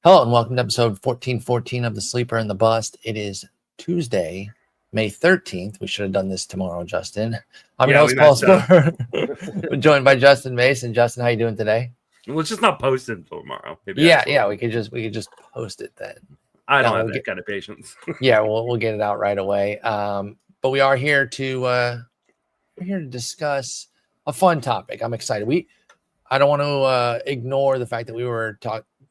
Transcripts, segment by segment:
Hello and welcome to episode 1414 of The Sleeper and the Bust. It is Tuesday, May 13th. We should have done this tomorrow, Justin. I'm your host, Paul Sporer. We're joined by Justin Mason. Justin, how you doing today? Let's just not post it until tomorrow. Yeah, we could just post it then. I don't have that kind of patience. Yeah, we'll get it out right away. But we are here to discuss a fun topic. I'm excited. I don't want to ignore the fact that we were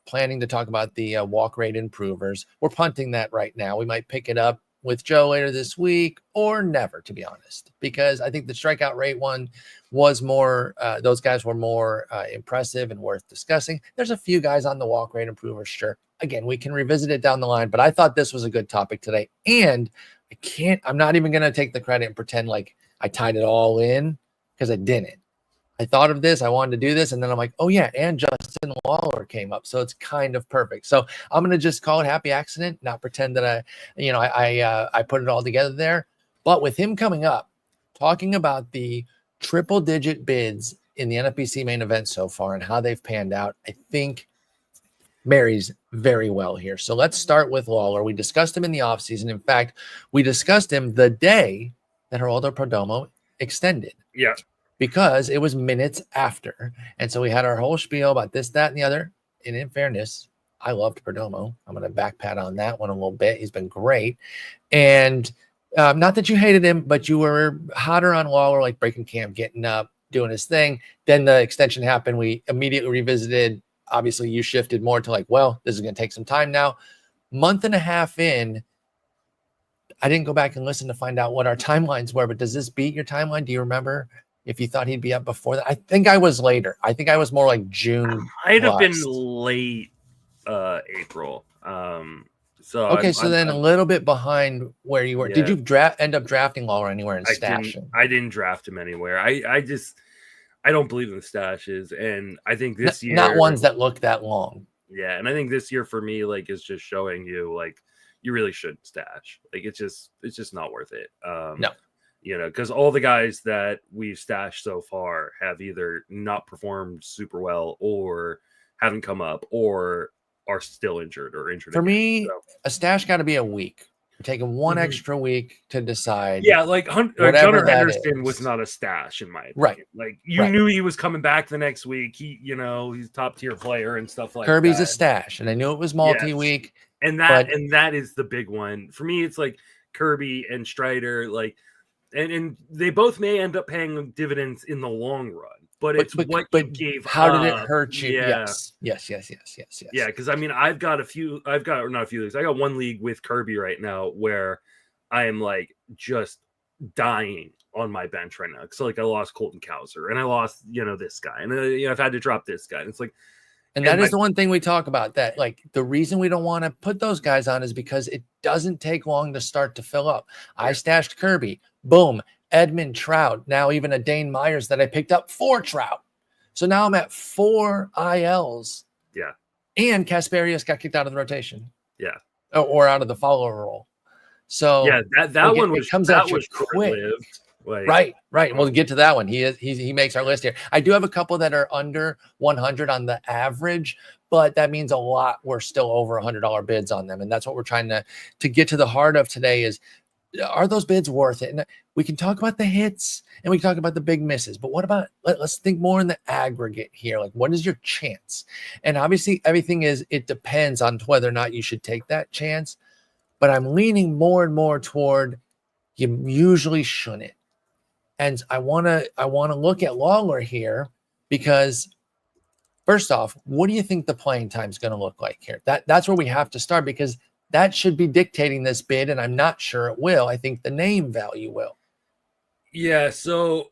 planning to talk about the walk rate improvers. We're punting that right now. We might pick it up with Joe later this week or never, to be honest, because I think the strikeout rate one was more, those guys were more impressive and worth discussing. There's a few guys on the walk rate improvers, sure. Again, we can revisit it down the line, but I thought this was a good topic today. And I'm not even going to take the credit and pretend like I tied it all in because I didn't. I thought of this, I wanted to do this, and then I'm like, oh yeah, and Justin Lawler came up, so it's kind of perfect. So I'm gonna just call it happy accident, not pretend that I put it all together there. But with him coming up, talking about the triple-digit bids in the NFBC main event so far and how they've panned out, I think marries very well here. So let's start with Lawler. We discussed him in the offseason. In fact, we discussed him the day that Geraldo Perdomo extended. Yeah. Because it was minutes after. And so we had our whole spiel about this, that, and the other. And in fairness, I loved Perdomo. I'm going to back pat on that one a little bit. He's been great. And not that you hated him, but you were hotter on Lawler, like breaking camp, getting up, doing his thing. Then the extension happened. We immediately revisited. Obviously, you shifted more to like, well, this is going to take some time now. Month and a half in, I didn't go back and listen to find out what our timelines were, but does this beat your timeline? Do you remember if you thought he'd be up before that? I think I was later. I think I was more like June. I'd have been late April. So then a little bit behind where you were. Yeah. Did you end up drafting Lawler anywhere and stash him? I didn't draft him anywhere. I don't believe in the stashes, and I think this year, not ones that look that long. Yeah, and I think this year for me, like, is just showing you like you really shouldn't stash. Like it's just not worth it. No. You know, because all the guys that we've stashed so far have either not performed super well or haven't come up or are still injured or injured. For me, a stash got to be a week. We're taking one extra week to decide. Yeah, like Gunnar Henderson was not a stash in my opinion. Right. Like you knew he was coming back the next week. He's top tier player and stuff like Kirby's that. A stash, and I knew it was multi-week. Yes. And that is the big one. For me, it's like Kirby and Strider, like. And they both may end up paying dividends in the long run, but you gave. How did it hurt you? Yeah. Yes. Yeah, because I mean, I got one league with Kirby right now where I am like just dying on my bench right now. So like I lost Colton Cowser and I lost this guy, and I've had to drop this guy. And it's like. And that is the one thing we talk about, that like the reason we don't want to put those guys on is because it doesn't take long to start to fill up. I stashed Kirby, boom, Edmund, Trout, now even a Dane Myers that I picked up for Trout. So now I'm at 4 ILs. Yeah. And Kasperius got kicked out of the rotation. Yeah. Or out of the follower role. So yeah, that one comes out quick. Like, right. We'll get to that one. He makes our list here. I do have a couple that are under 100 on the average, but that means a lot. We're still over $100 bids on them, and that's what we're trying to get to the heart of today. Is are those bids worth it? And we can talk about the hits and we can talk about the big misses, but what about let's think more in the aggregate here. Like, what is your chance? And obviously, it depends on whether or not you should take that chance. But I'm leaning more and more toward you usually shouldn't. And I want to look at Lawler here because, first off, what do you think the playing time is going to look like here? That's where we have to start, because that should be dictating this bid, and I'm not sure it will. I think the name value will. Yeah, so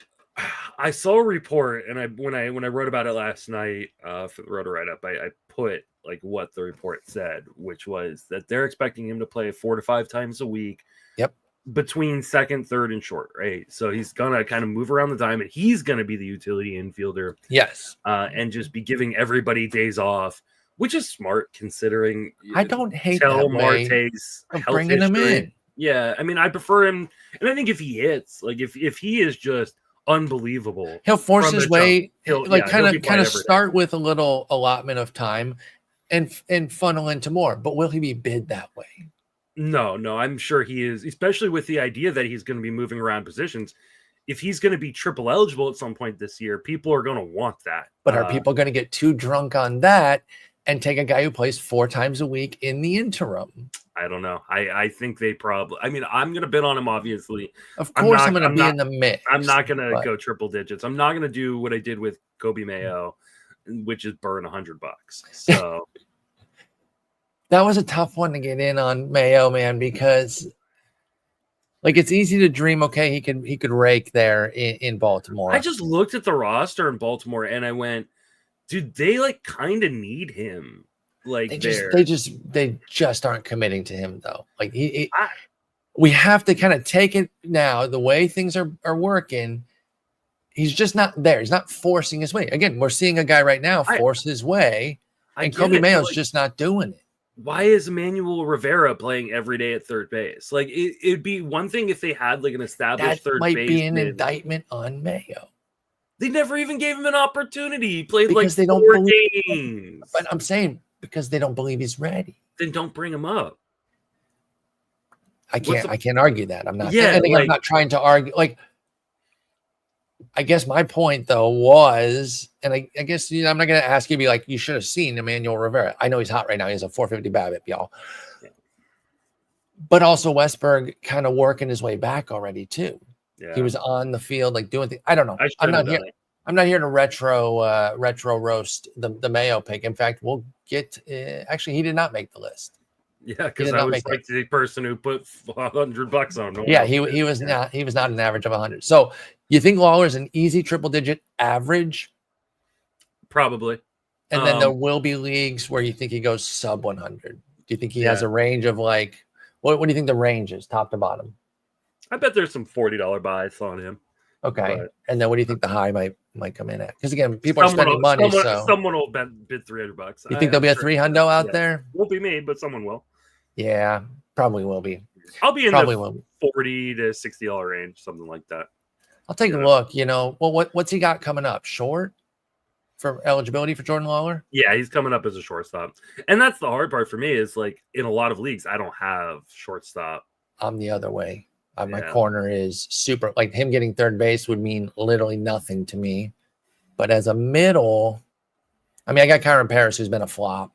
I saw a report, and when I wrote about it last night for the Roto write-up, I put like what the report said, which was that they're expecting him to play 4 to 5 times a week. Yep. Between second, third, and short, right? So he's gonna kind of move around the diamond. He's gonna be the utility infielder, yes, and just be giving everybody days off, which is smart considering. I don't hate that Marte's bringing him in. Yeah, I mean, I prefer him, and I think if he hits, like if he is just unbelievable, he'll force his way. He'll kind of start with a little allotment of time, and funnel into more. But will he be bid that way? No, I'm sure he is, especially with the idea that he's going to be moving around positions. If he's going to be triple eligible at some point this year, people are going to want that. But are people going to get too drunk on that and take a guy who plays 4 times a week in the interim? I don't know. I think they probably. I mean, I'm going to bid on him, obviously. Of course, I'm going to be in the mix. I'm not going to go triple digits. I'm not going to do what I did with Kobe Mayo, which is burn $100. So that was a tough one to get in on Mayo, man, because like it's easy to dream. Okay, he could rake there in Baltimore. I just looked at the roster in Baltimore and I went, dude, they like kind of need him. Like they just aren't committing to him though. Like we have to kind of take it now. The way things are working, he's just not there. He's not forcing his way. Again, we're seeing a guy right now force his way, and Kobe Mayo's just not doing it. Why is Emmanuel Rivera playing every day at third base? Like it'd be one thing if they had like an established third base. That might be an indictment on Mayo. They never even gave him an opportunity. He played because like 4 games. But I'm saying because they don't believe he's ready. Then don't bring him up. I can't argue that. I'm not. Yeah, I'm not trying to argue. Like, I guess my point though was, and I guess I'm not going to ask you to be like, you should have seen Emmanuel Rivera. I know he's hot right now. He has a 450 BABIP, y'all. Yeah. But also Westberg kind of working his way back already too. Yeah. He was on the field like doing things. I don't know. I'm not here to retro roast the Mayo pick. In fact, we'll get. Actually, he did not make the list. Yeah, because I was like the person who put $100 on him. Yeah, he was not. He was not an average of 100. So you think Lawler's an easy triple digit average? Probably. And then there will be leagues where you think he goes sub 100. Do you think he has a range of like? What do you think the range is, top to bottom? I bet there's some $40 buys on him. Okay, but, and then what do you think the high might come in at? Because again, people are spending money. Someone will bid $300. You think there'll be a 300 out there? Won't be me, but someone will. Yeah, probably will be. I'll be in the $40 to $60 range, something like that. I'll take a look. What's he got coming up? Short for eligibility for Jordan Lawler? Yeah, he's coming up as a shortstop, and that's the hard part for me. Is like in a lot of leagues, I don't have shortstop. I'm the other way. My corner is super. Like him getting third base would mean literally nothing to me. But as a middle, I mean, I got Kyron Paris, who's been a flop.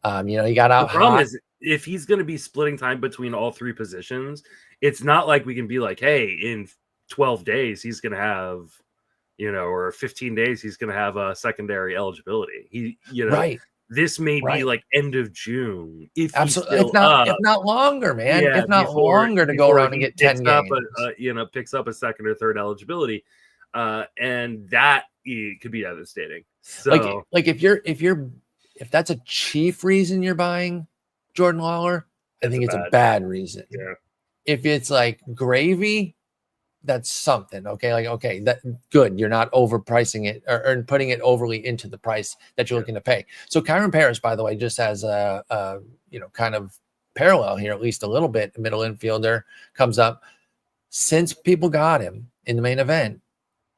He got out. The problem is if he's going to be splitting time between all 3 positions, it's not like we can be like, hey, in 12 days he's going to have, or 15 days he's going to have a secondary eligibility. Right. This may be like end of June. Absolutely, if not longer, man. Yeah, if not longer to go around and get 10 games. Picks up a second or third eligibility, and that could be devastating. So, like if that's a chief reason you're buying Jordan Lawler, I think it's a bad reason. Yeah. If it's like gravy, that's something. Okay, that good. You're not overpricing it or putting it overly into the price that you're looking to pay. So Kyron Paris, by the way, just has a kind of parallel here, at least a little bit. Middle infielder comes up. Since people got him in the main event,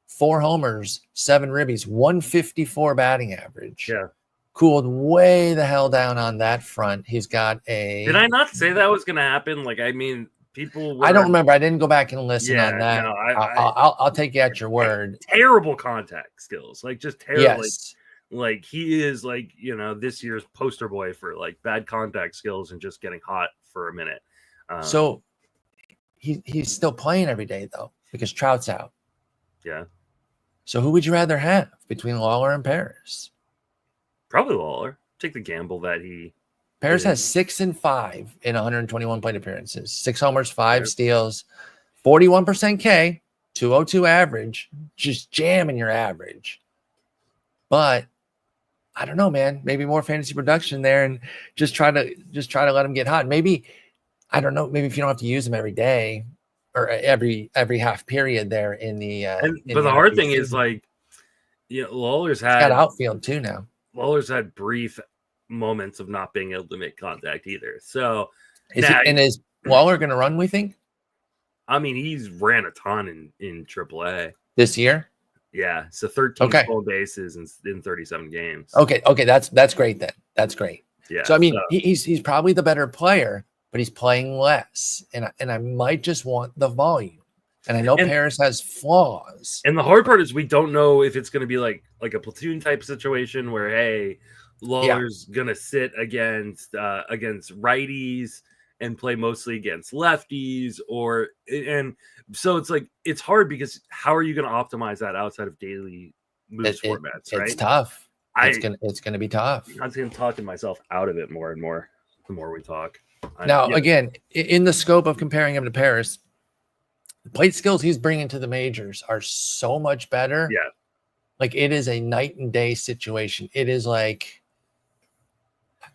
4 homers, 7 ribbies, 154 batting average. Yeah. Cooled way the hell down on that front. He's got a. Did I not say that was going to happen? Like, I mean. People I don't remember. I didn't go back and listen on that. No, I'll take you at your word. Terrible contact skills. Like just terrible. Yes. Like he is like, this year's poster boy for like bad contact skills and just getting hot for a minute. So he's still playing every day though, because Trout's out. Yeah. So who would you rather have between Lawler and Paris? Probably Lawler. Take the gamble that he Paris has 6 and 5 in 121 plate appearances, 6 homers, 5 steals, 41% K, 202 average, just jamming your average. But I don't know, man. Maybe more fantasy production there, and just try to let him get hot. Maybe I don't know. Maybe if you don't have to use him every day or every half period there in the. But the hard thing is like, Lawler's got outfield too now. Lawler's had brief moments of not being able to make contact either. So is Lawler going to run, we think? I mean, he's ran a ton in AAA this year. Yeah, so 13 stolen bases in 37 games. Okay, that's great then. That's great. Yeah. So I mean, he's probably the better player, but he's playing less, and I might just want the volume. And I know Paris has flaws. And the hard part is we don't know if it's going to be like a platoon type situation where, hey, Lawler's going to sit against righties and play mostly against lefties, and so it's like it's hard because how are you going to optimize that outside of daily moves formats? Right? It's tough. It's gonna be tough. I'm talking myself out of it more and more the more we talk. Again, in the scope of comparing him to Paris, the plate skills he's bringing to the majors are so much better. Yeah. Like it is a night and day situation. It is like,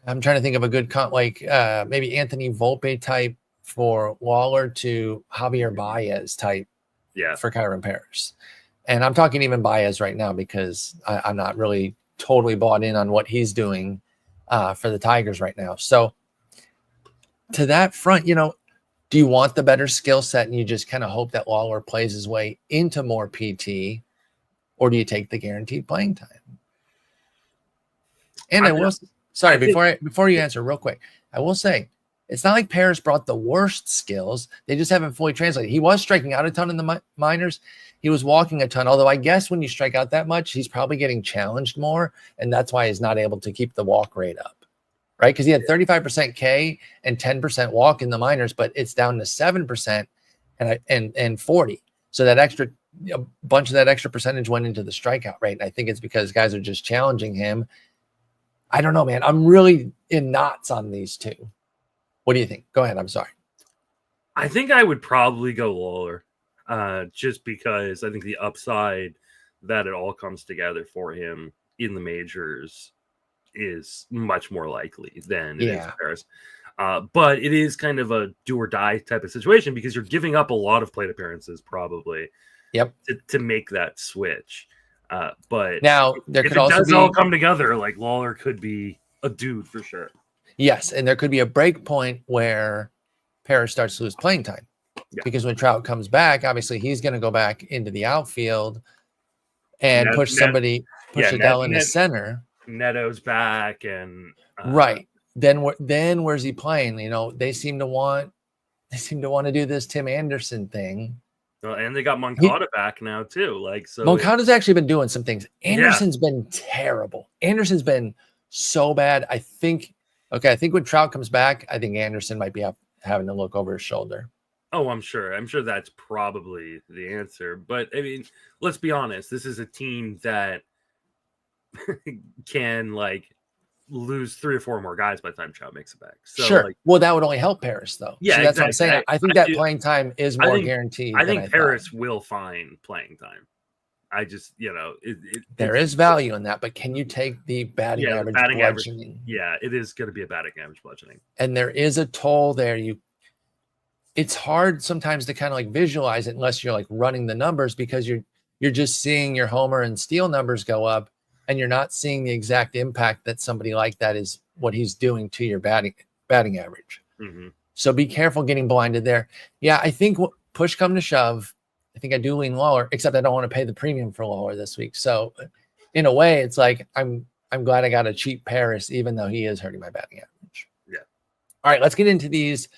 I'm trying to think of a good maybe Anthony Volpe type for Lawler to Javier Baez type for Kyron Paris. And I'm talking even Baez right now because I'm not really totally bought in on what he's doing for the Tigers right now. So to that front, do you want the better skill set and you just kind of hope that Lawler plays his way into more PT, or do you take the guaranteed playing time? And before you answer real quick, I will say it's not like Paris brought the worst skills. They just haven't fully translated. He was striking out a ton in the minors. He was walking a ton, although I guess when you strike out that much, he's probably getting challenged more. And that's why he's not able to keep the walk rate up. Right, because he had 35% K and 10% walk in the minors, but it's down to 7% and 40. So that a bunch of that extra percentage went into the strikeout rate. And I think it's because guys are just challenging him. I don't know, man. I'm really in knots on these two. What do you think? Go ahead. I'm sorry. I think I would probably go Lawler, just because I think the upside that it all comes together for him in the majors is much more likely than it is Paris. But it is kind of a do or die type of situation because you're giving up a lot of plate appearances probably to make that switch. But now there if could also does all come together, like Lawler could be a dude for sure. Yes, and there could be a break point where Paris starts to lose playing time. Because when Trout comes back, obviously he's going to go back into the outfield and push Adele into center. Neto's back and right. Then where's he playing? They seem to want to do this Tim Anderson thing. Well, and they got Moncada back now too. Moncada's actually been doing some things. Anderson's been terrible. Anderson's been so bad. I think when Trout comes back, I think Anderson might be having to look over his shoulder. Oh, I'm sure that's probably the answer. But I mean, let's be honest. This is a team that can lose 3 or 4 more guys by the time Trout makes it back. So, sure. Well, that would only help Paris, though. Yeah, so that's what I'm saying. I think that playing time is more guaranteed. I think Paris will find playing time. I just, there is value in that, but can you take the batting average bludgeoning? It is going to be a batting average bludgeoning. And there is a toll there. It's hard sometimes to kind of visualize it unless you're running the numbers because you're just seeing your homer and steal numbers go up. And you're not seeing the exact impact that somebody like that is what he's doing to your batting average. Mm-hmm. So be careful getting blinded there. Yeah, I think push come to shove, I think I do lean Lawler, except I don't want to pay the premium for Lawler this week. So in a way, it's like I'm glad I got a cheap Paris, even though he is hurting my batting average. Yeah. All right, let's get into these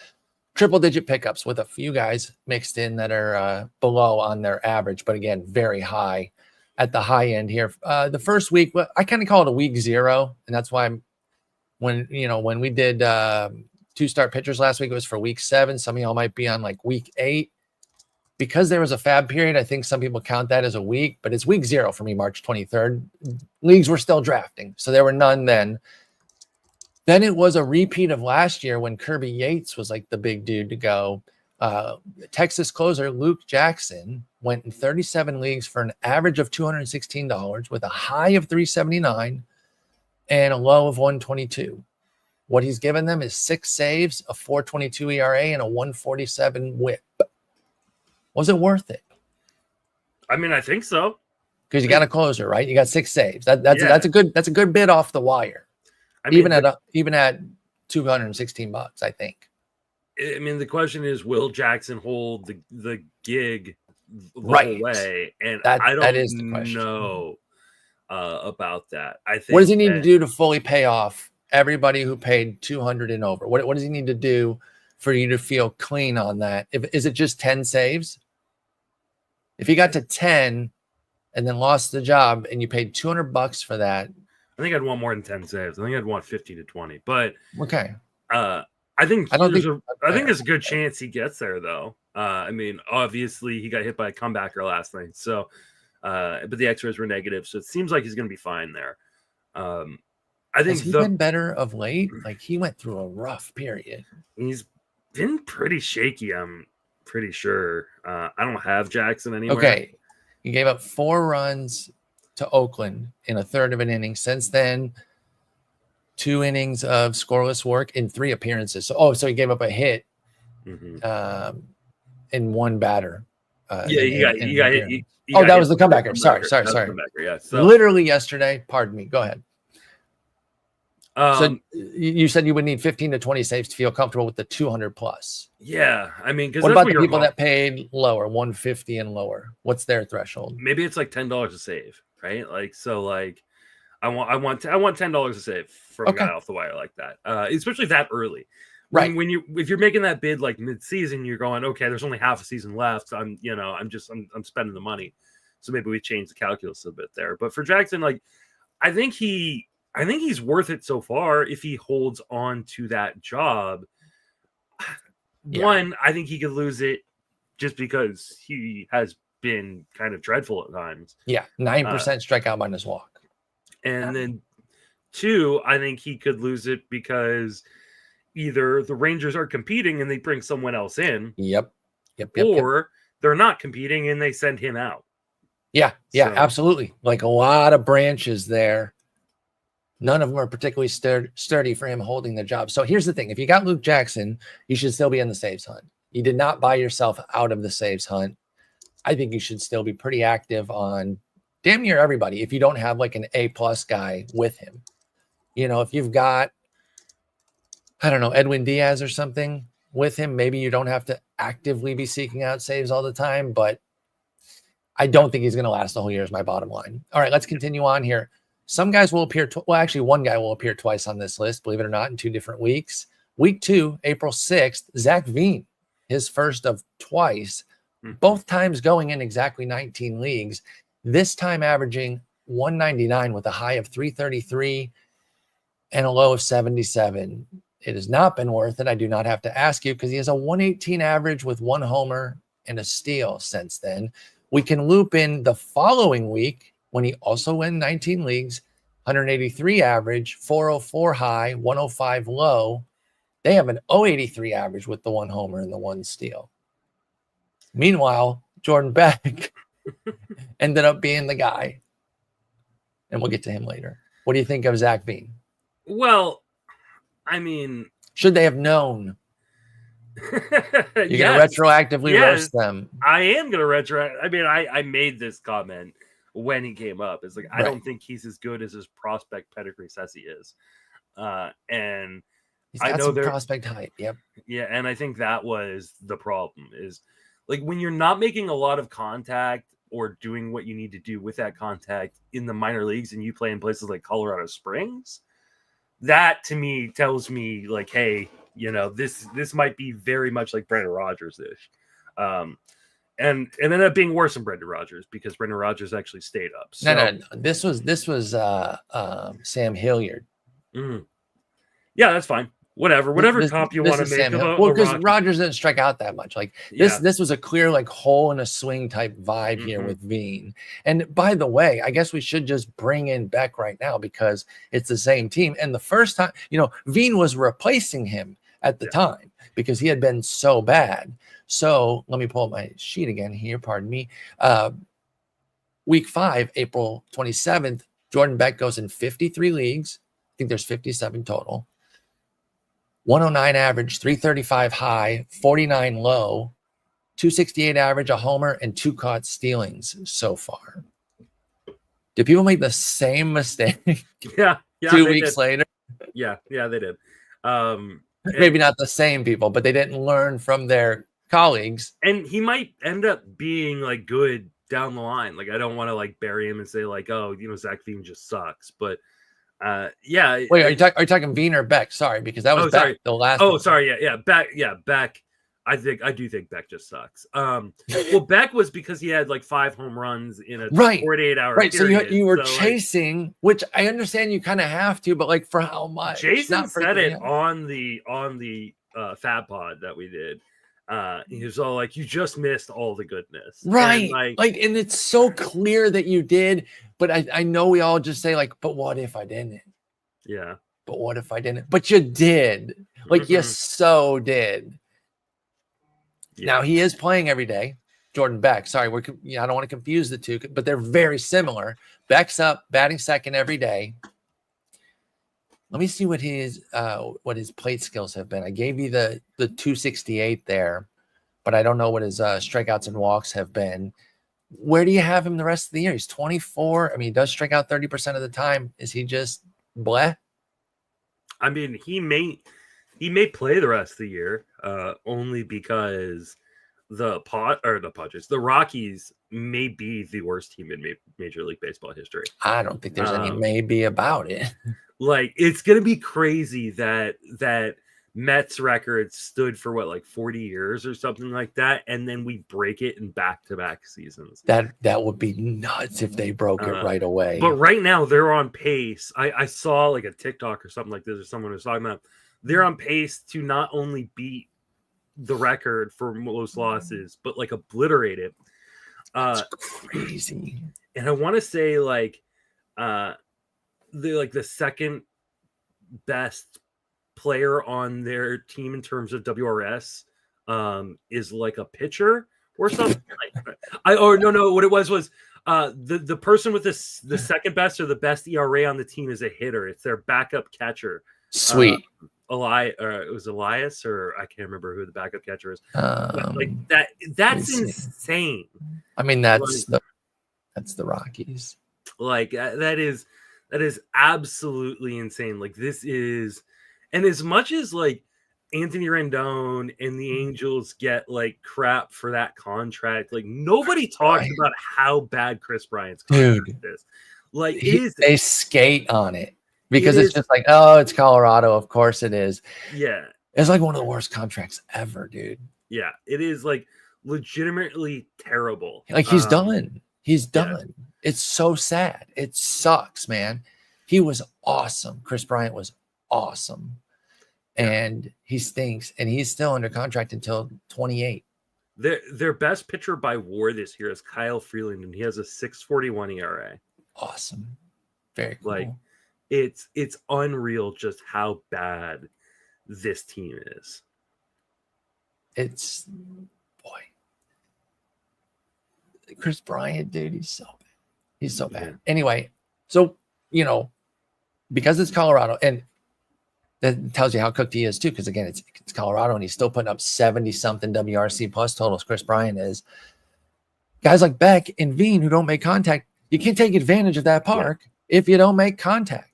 triple-digit pickups with a few guys mixed in that are below on their average, but again, very high at the high end here. The first week, I kind of call it a week 0. And that's why when we did 2-start pitchers last week, it was for week 7. Some of y'all might be on week 8 because there was a fab period. I think some people count that as a week, but it's week 0 for me, March 23rd. Leagues were still drafting. So there were none then. Then it was a repeat of last year when Kirby Yates was the big dude to go. Texas closer Luke Jackson went in 37 leagues for an average of $216 with a high of 379 and a low of 122. What he's given them is 6 saves, a 4.22 ERA, and a 1.47 WHIP. Was it worth it? I mean, I think so. Because you got a closer, right? You got 6 saves. That's a good bid off the wire. I mean, even at $216, I think. I mean, the question is, will Jackson hold the gig the whole way? And I don't know about that. I think what does he need to do to fully pay off everybody who paid 200 and over. What does he need to do for you to feel clean on that? Is it just 10 saves? If he got to 10 and then lost the job and you paid $200 for that, I think I'd want more than 10 saves. I think I'd want 50 to 20. But okay. I think there's a good chance he gets there, though. I mean, obviously he got hit by a comebacker last night, so but the X-rays were negative, so it seems like he's going to be fine there. I think he's been better of late. Like, he went through a rough period. He's been pretty shaky. I'm pretty sure. I don't have Jackson anymore. Okay, he gave up 4 runs to Oakland in a third of an inning. Since then, 2 innings of scoreless work in 3 appearances. So he gave up a hit in 1 batter. He got hit. That was the comebacker. Sorry. Comebacker, yeah. So, literally yesterday. Pardon me. Go ahead. So you said you would need 15 to 20 saves to feel comfortable with the 200 plus. Yeah, I mean, because what about the people that paid lower, 150 and lower? What's their threshold? Maybe it's like $10 a save, right? Like, so like, I want $10 a save from a guy off the wire like that, especially that early. Right. If you're making that bid like mid-season, you're going, okay, there's only half a season left. I'm spending the money. So maybe we change the calculus a bit there. But for Jackson, like, I think he's worth it so far if he holds on to that job. Yeah. One, I think he could lose it just because he has been kind of dreadful at times. Yeah, 9% strikeout minus walk. And then 2, I think he could lose it because either the Rangers are competing and they bring someone else in. Yep. Or they're not competing and they send him out. Yeah, absolutely. Like, a lot of branches there. None of them are particularly sturdy for him holding the job. So here's the thing. If you got Luke Jackson, you should still be in the saves hunt. You did not buy yourself out of the saves hunt. I think you should still be pretty active on damn near everybody if you don't have like an A-plus guy with him. You know, if you've got, I don't know, Edwin Diaz or something with him, maybe you don't have to actively be seeking out saves all the time, but I don't think he's going to last the whole year is my bottom line. All right, let's continue on here. Some guys will appear, actually one guy will appear twice on this list, believe it or not, in 2 different weeks. Week 2, April 6th, Zac Veen, his first of twice, both times going in exactly 19 leagues, this time averaging 199 with a high of 333 and a low of 77. It has not been worth it. I do not have to ask you because he has a 118 average with 1 homer and a steal since then. We can loop in the following week when he also won 19 leagues, 183 average, 404 high, 105 low. They have an 083 average with the 1 homer and the 1 steal. Meanwhile, Jordan Beck ended up being the guy. And we'll get to him later. What do you think of Zac Veen? Well, I mean, should they have known? You're going to retroactively roast them. I am going to retroact. I mean, I made this comment when he came up. It's like, I don't think he's as good as his prospect pedigree says he is. And he's got some prospect hype. Yep. Yeah. And I think that was the problem is like when you're not making a lot of contact or doing what you need to do with that contact in the minor leagues and you play in places like Colorado Springs, that to me tells me like, hey, you know, this might be very much like Brendan Rodgers-ish. And ended up being worse than Brendan Rodgers because Brendan Rodgers actually stayed up. So, no. This was Sam Hilliard. Mm-hmm. Yeah, that's fine. Whatever comp you want to make. Well, because Rodgers didn't strike out that much. Like this was a clear like hole in a swing type vibe here with Veen. And by the way, I guess we should just bring in Beck right now because it's the same team. And the first time, you know, Veen was replacing him at the time because he had been so bad. So let me pull up my sheet again here. Pardon me. Week 5, April 27th, Jordan Beck goes in 53 leagues. I think there's 57 total. 109 average, 335 high, 49 low, 268 average, a homer, and 2 caught stealings so far. Did people make the same mistake? Yeah. 2 weeks later? Yeah, they did. Maybe not the same people, but they didn't learn from their colleagues. And he might end up being like good down the line. Like I don't want to like bury him and say like, oh, you know, Zac Veen just sucks. But Yeah. Wait, are you talking Veen or Beck? Sorry, because that was Beck, sorry. the last. Oh, one. sorry. Yeah. Beck. I do think Beck just sucks. Well, Beck was because he had like 5 home runs in a 48-hour right. period. So you were chasing, which I understand you kind of have to, but like for how much? Jason said it on the Fab Pod that we did. He was all like, "You just missed all the goodness." Right. And and it's so clear that you did, but I know we all just say like, but what if I didn't? Yeah. But what if I didn't? But you did. Like you so did. Yeah. Now he is playing every day. Jordan Beck. Sorry, I don't want to confuse the two, but they're very similar. Beck's up, batting second every day. Let me see what his plate skills have been. I gave you the 268 there, but I don't know what his strikeouts and walks have been. Where do you have him the rest of the year? He's 24. I mean, he does strike out 30% of the time. Is he just bleh? I mean, he may play the rest of the year, only because the Rockies may be the worst team in Major League Baseball history. I don't think there's any maybe about it. Like, it's gonna be crazy that Mets record stood for what, like 40 years or something like that, and then we break it in back-to-back seasons. That would be nuts if they broke it right away. But right now they're on pace. I saw like a TikTok or something like this, or someone was talking about they're on pace to not only beat the record for most losses, but like obliterate it. That's crazy. And I want to say the second best player on their team in terms of WRS is like a pitcher or something. What it was the person with the second best or the best ERA on the team is a hitter. It's their backup catcher. Sweet. It was Elias, or I can't remember who the backup catcher is. That's insane. I mean, that's the Rockies. Like that is absolutely insane. Like this is, and as much as like Anthony Rendon and the Angels get like crap for that contract, like nobody talks about how bad Chris Bryant's contract is. Like they skate on it. Because it's just like, oh, it's Colorado. Of course it is. Yeah. It's like one of the worst contracts ever, dude. Yeah. It is like legitimately terrible. Like he's done. He's done. Yeah. It's so sad. It sucks, man. He was awesome. Chris Bryant was awesome. And he stinks. And he's still under contract until 28. Their best pitcher by WAR this year is Kyle Freeland, and he has a 6.41 ERA. Awesome. Very cool. Like, it's unreal just how bad this team is. It's Chris Bryant, dude, he's so bad. He's so bad. Anyway, so because it's Colorado, and that tells you how cooked he is too, because again, it's Colorado and he's still putting up 70 something WRC plus totals. Chris Bryant is. Guys like Beck and Veen who don't make contact, you can't take advantage of that park if you don't make contact.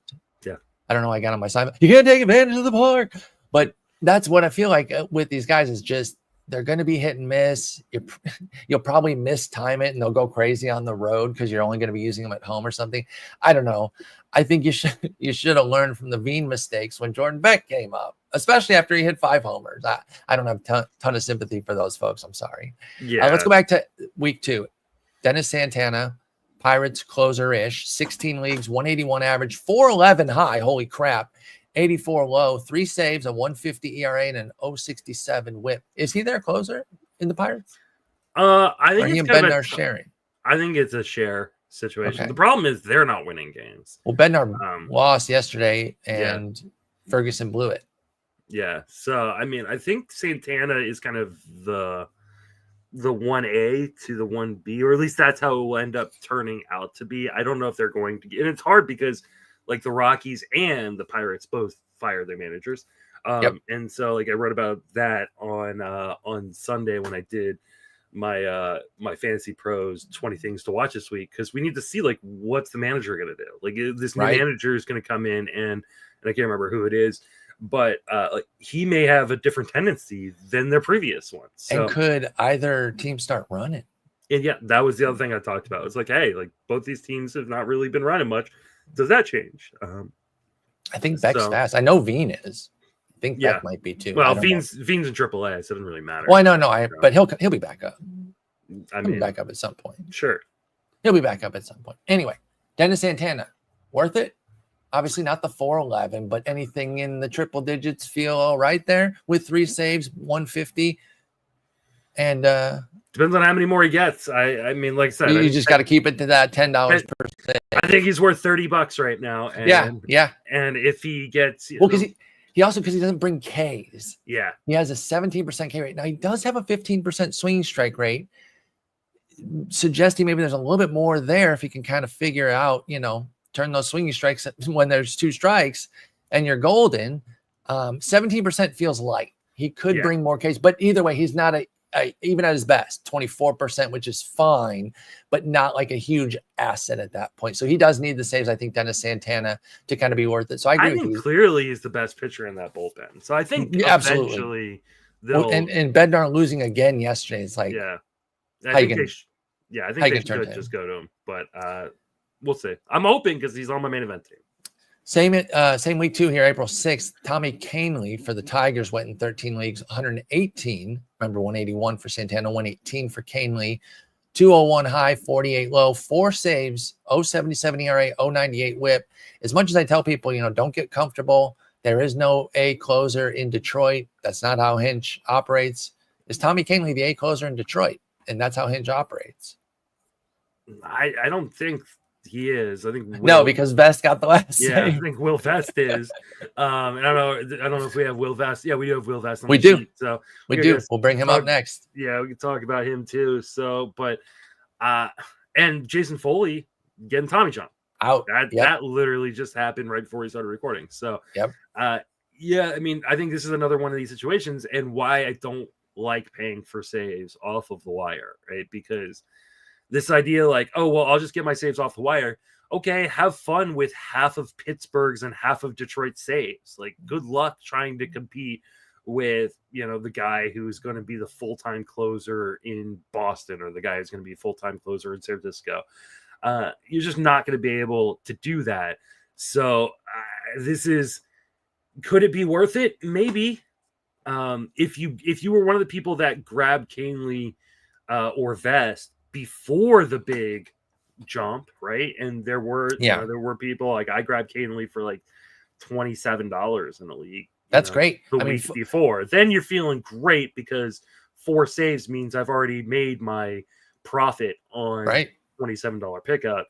I don't know why I got on my side. You can't take advantage of the park. But that's what I feel like with these guys is just they're going to be hit and miss. You'll probably mistime it and they'll go crazy on the road because you're only going to be using them at home or something. I don't know. I think you should have learned from the Veen mistakes when Jordan Beck came up, especially after he hit 5 homers. I don't have a ton of sympathy for those folks. I'm sorry. Yeah. Let's go back to week 2. Dennis Santana. Pirates closer-ish, 16 leagues, 181 average, 411 high, holy crap, 84 low, 3 saves, a 150 ERA, and an 067 whip. Is he their closer in the Pirates? I think he and Bednar sharing? I think it's a share situation. Okay. The problem is they're not winning games. Well, Bednar lost yesterday, and Ferguson blew it. Yeah, so, I mean, I think Santana is kind of the 1A to the 1B, or at least that's how it will end up turning out to be. I don't know if they're going to get, and it's hard because like the Rockies and the Pirates both fire their managers. And so like I wrote about that on Sunday when I did my my Fantasy Pros 20 things to watch this week, because we need to see like what's the manager going to do. Like this new manager is going to come in and I can't remember who it is, but like he may have a different tendency than their previous ones. So, and could either team start running? And yeah, that was the other thing I talked about. It's like, hey, like both these teams have not really been running much. Does that change? I think Beck's fast. I know Veen is. I think Yeah. Beck might be too. Well, Veen's in AAA, so it doesn't really matter. Well, I know, but he'll be back up. I He'll mean, be back up at some point. Sure. He'll be back up at some point. Anyway, Dennis Santana, worth it? Obviously not the 411, but anything in the triple digits feel all right there with 3 saves, 150. And depends on how many more he gets. I mean, like I said, you just got to keep it to that $10 per save. I think he's worth $30 right now. And, yeah. And if he gets, because he also, because he doesn't bring Ks. Yeah. He has a 17% K rate. Now he does have a 15% swinging strike rate, suggesting maybe there's a little bit more there if he can kind of figure out, turn those swinging strikes when there's 2 strikes and you're golden. 17% feels light. He could bring more Ks, but either way, he's not even at his best, 24%, which is fine, but not like a huge asset at that point. So he does need the saves, I think, Dennis Santana, to kind of be worth it. So I agree with you. Clearly he's the best pitcher in that bullpen. So I think eventually they'll... and Bednar losing again yesterday. It's like, I think they should just go to him, but we'll see. I'm hoping because he's on my main event team. Same week too here, April 6th, Tommy Kahnle for the Tigers went in 13 leagues, 118. Remember, 181 for Santana, 118 for Kahnle, 201 high, 48 low, 4 saves, 0.77 ERA, 0.98 whip. As much as I tell people, don't get comfortable. There is no A closer in Detroit. That's not how Hinch operates. Is Tommy Kahnle the A closer in Detroit? And that's how Hinch operates. I don't think he is. I think no, because Vest got the last. Yeah, save. I think Will Vest is. I don't know if we have Will Vest. Yeah, we do have Will Vest. We do. Sheet, so we do. We'll bring him up next. Yeah, we can talk about him too. So, but and Jason Foley getting Tommy John out. That literally just happened right before we started recording. So, yeah. I mean, I think this is another one of these situations, and why I don't like paying for saves off of the wire, right? Because this idea like, oh, well, I'll just get my saves off the wire. Okay, have fun with half of Pittsburgh's and half of Detroit's saves. Like, good luck trying to compete with, the guy who's going to be the full-time closer in Boston or the guy who's going to be a full-time closer in San Francisco. You're just not going to be able to do that. So could it be worth it? Maybe. If you were one of the people that grabbed Kahnle or Vest before the big jump, right? And there were people like I grabbed Kahnle for like $27 in the league. That's great. The week before, then you're feeling great because 4 saves means I've already made my profit on $27 pickup.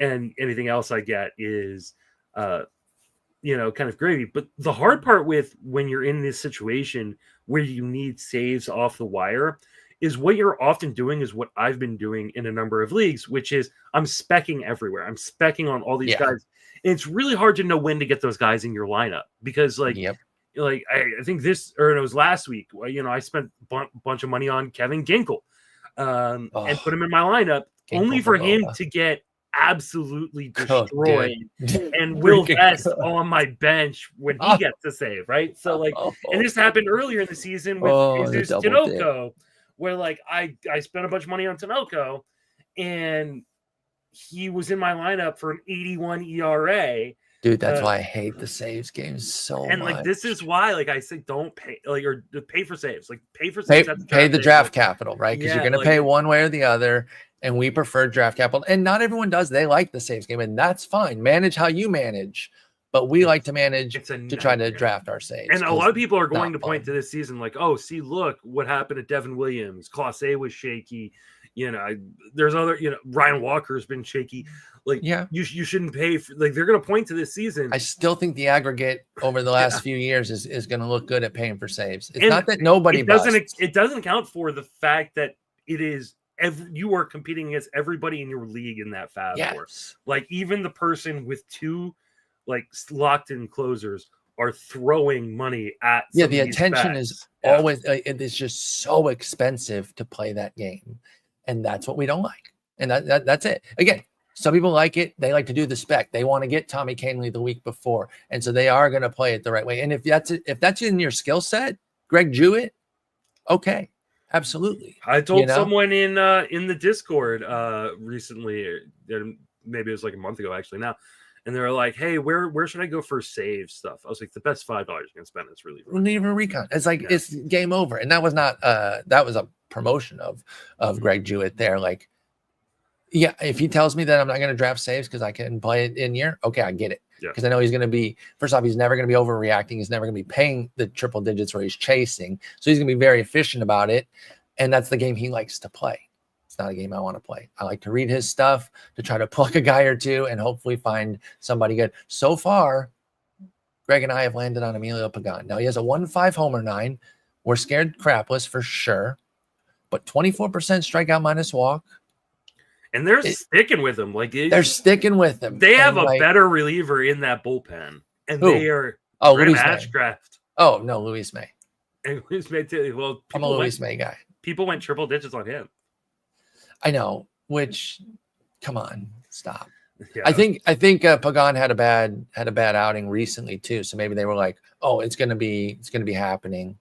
And anything else I get is kind of gravy. But the hard part with when you're in this situation where you need saves off the wire is what you're often doing is what I've been doing in a number of leagues, which is I'm speccing everywhere. I'm speccing on all these guys. And it's really hard to know when to get those guys in your lineup because I think it was last week, I spent a bunch of money on Kevin Ginkel and put him in my lineup only for him to get absolutely destroyed and Will Vest on my bench when he gets to save, right? So and this happened earlier in the season with Tinoco, where I spent a bunch of money on Tinoco and he was in my lineup for an 81 ERA. Dude, that's why I hate the saves games so much. And this is why I say don't pay or pay for saves. Pay for saves. Pay the draft capital, right? Because you're gonna pay one way or the other. And we prefer draft capital. And not everyone does. They like the saves game, and that's fine. Manage how you manage. But we like to manage to try to draft our saves. And a lot of people are going to point to this season like, oh, see, look what happened to Devin Williams. Class A was shaky. There's other, Ryan Walker's been shaky. You shouldn't pay for, they're going to point to this season. I still think the aggregate over the last few years is going to look good at paying for saves. It's not that nobody it doesn't account for the fact that it is you are competing against everybody in your league in that fab war. Even the person with 2 locked in closers are throwing money at the attention is always it is just so expensive to play that game, and that's what we don't like. And that's it. Again, some people like it. They like to do the spec. They want to get Tommy Kahnle the week before, and so they are going to play it the right way. And if that's in your skill set, Greg Jewett, okay. Absolutely. I told someone in the Discord recently, maybe it was a month ago actually now, and they're like, "Hey, where should I go for save stuff?" I was like, "The best $5 you can spend is reliever recon." It's like it's game over, and that was not that was a promotion of Greg Jewett there. Like, yeah, if he tells me that I'm not going to draft saves because I can play it in year, okay, I get it. Because I know he's going to be, first off, he's never going to be overreacting. He's never going to be paying the triple digits where he's chasing. So he's going to be very efficient about it. And that's the game he likes to play. It's not a game I want to play. I like to read his stuff, to try to pluck a guy or two and hopefully find somebody good. So far, Greg and I have landed on Emilio Pagan. Now he has a 1.5 homer 9. We're scared crapless for sure. But 24% strikeout minus walk. And they're sticking with him. Like they're sticking with him. They have a better reliever in that bullpen, and they are Luis Ashcraft. Oh no, Luis May. And Luis May too. Well, I'm a Luis May guy. People went triple digits on him. I know. Which, come on, stop. Yeah. I think Pagan had a bad outing recently too. So maybe they were like, oh, it's gonna be happening.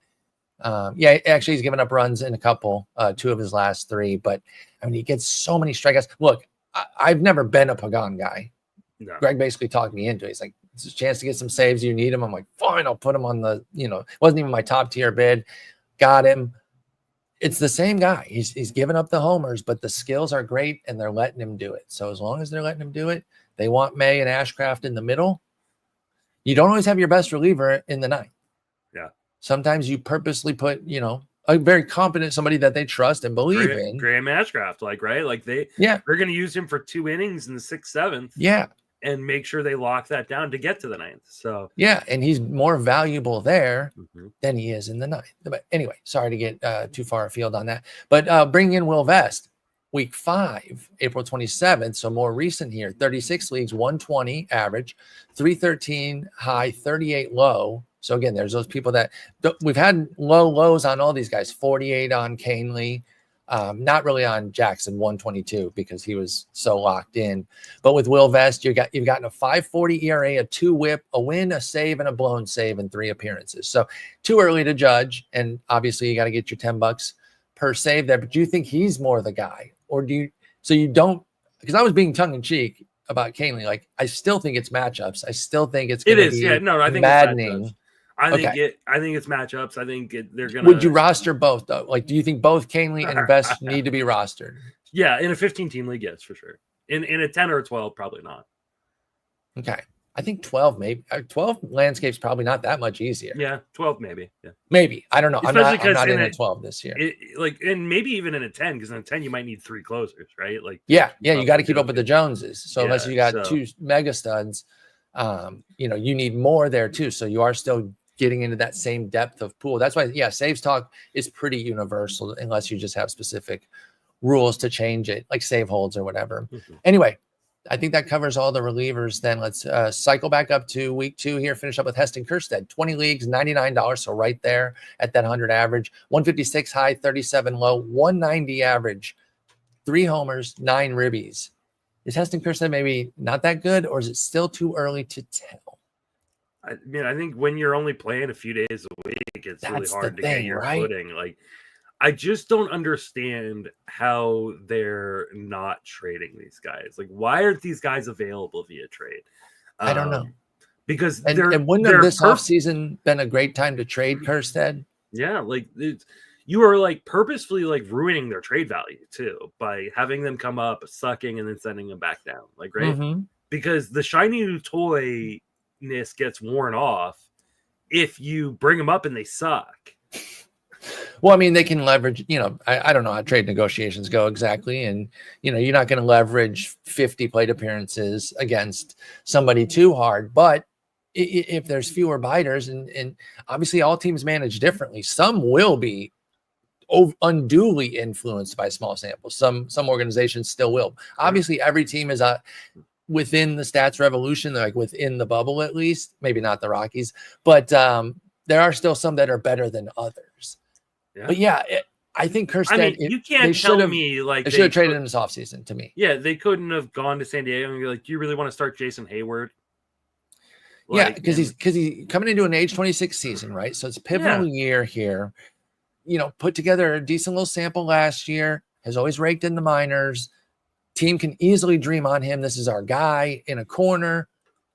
Yeah, actually, he's given up runs in a couple, 2 of his last 3. But I mean, he gets so many strikeouts. Look, I've never been a Pagan guy. No. Greg basically talked me into it. He's like, it's a chance to get some saves. You need him. I'm like, fine, I'll put him on the, wasn't even my top tier bid. Got him. It's the same guy. He's given up the homers, but the skills are great and they're letting him do it. So as long as they're letting him do it, they want May and Ashcraft in the middle. You don't always have your best reliever in the 9th. Yeah. Sometimes you purposely put, a very competent somebody that they trust and believe in. Graham Ashcraft, right? Like they're going to use him for 2 innings in the 6th, 7th. Yeah. And make sure they lock that down to get to the 9th. So yeah, and he's more valuable there than he is in the 9th. But anyway, sorry to get too far afield on that. But bringing in Will Vest, week 5, April 27th. So more recent here, 36 leagues, 120 average, 313 high, 38 low. So again, there's those people that we've had low lows on all these guys, 48 on Kahnle, not really on Jackson, 122 because he was so locked in. But with Will Vest, you've gotten a 5.40 ERA, a 2 WHIP, a win, a save, and a blown save in 3 appearances. So too early to judge, and obviously you got to get your $10 per save there. But do you think he's more the guy, or do you? So you don't? Because I was being tongue in cheek about Kahnle. Like I still think it's matchups. I still think it's going to be I think maddening. I think it's matchups. I think they're gonna. Would you roster both though? Like, do you think both Kahnle and Vest need to be rostered? Yeah, in a 15-team league, yes, for sure. In a 10 or a 12, probably not. Okay, I think 12 maybe. 12 landscape's probably not that much easier. Yeah, 12 maybe. Yeah, maybe. I don't know. Especially I'm not in a 12 this year. And maybe even in a 10, because in a 10 you might need 3 closers, right? Like yeah, you got to keep up with the Joneses. So unless you got 2 mega studs, you need more there too. So you are still getting into that same depth of pool. That's why, saves talk is pretty universal unless you just have specific rules to change it, like save holds or whatever. Anyway, I think that covers all the relievers. Then let's cycle back up to week 2 here, finish up with Heston Kjerstad, 20 leagues, $99. So right there at that 100 average, 156 high, 37 low, 190 average, 3 homers, 9 ribbies. Is Heston Kjerstad maybe not that good, or is it still too early to tell? I mean, I think when you're only playing a few days a week, it's really hard to get your footing. Like, I just don't understand how they're not trading these guys. Like, why aren't these guys available via trade? I don't know. Because and wouldn't have this offseason been a great time to trade Kjerstad? Yeah, like you are like purposefully like ruining their trade value too by having them come up, sucking, and then sending them back down. Like, right? Because the shiny new toy gets worn off if you bring them up and they suck. Well, I mean, they can leverage, I don't know how trade negotiations go exactly. And, you're not going to leverage 50 plate appearances against somebody too hard. But if there's fewer biters, and obviously all teams manage differently, some will be unduly influenced by small samples. Some organizations still will. Obviously, every team is within the stats revolution, like within the bubble, at least, maybe not the Rockies, but there are still some that are better than others. Yeah. But I think Kjerstad, you can't tell me like they should have traded him this offseason to me. Yeah, they couldn't have gone to San Diego and be like, do you really want to start Jason Hayward? Like, because he's coming into an age 26 season, right? So it's a pivotal year here. Put together a decent little sample last year, has always raked in the minors. Team can easily dream on him. This is our guy in a corner.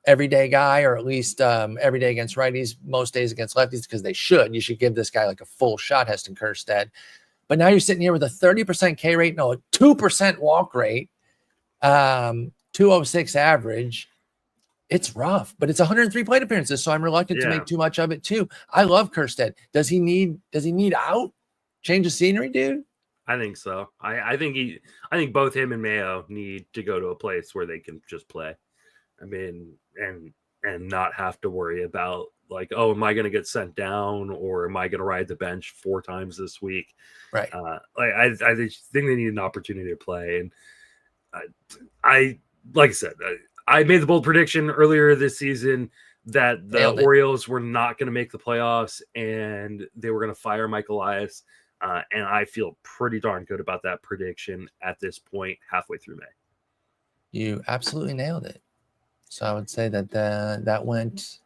everyday guy, or at least every day against righties, most days against lefties, because they should. You should give this guy like a full shot, Heston Kjerstad. But now you're sitting here with a 30% K rate, no, a 2% walk rate, 206 average. It's rough, but it's 103 plate appearances, so I'm reluctant to make too much of it too. I love Kjerstad. Does he need out? Change of scenery, dude? I think so. I think both him and Mayo need to go to a place where they can just play. I mean, and not have to worry about like, oh, am I going to get sent down, or am I going to ride the bench 4 times this week? Right. I think they need an opportunity to play, and I like I said, I made the bold prediction earlier this season that the Orioles were not going to make the playoffs and they were going to fire Mike Elias. And I feel pretty darn good about that prediction at this point, halfway through May. You absolutely nailed it. So I would say that that went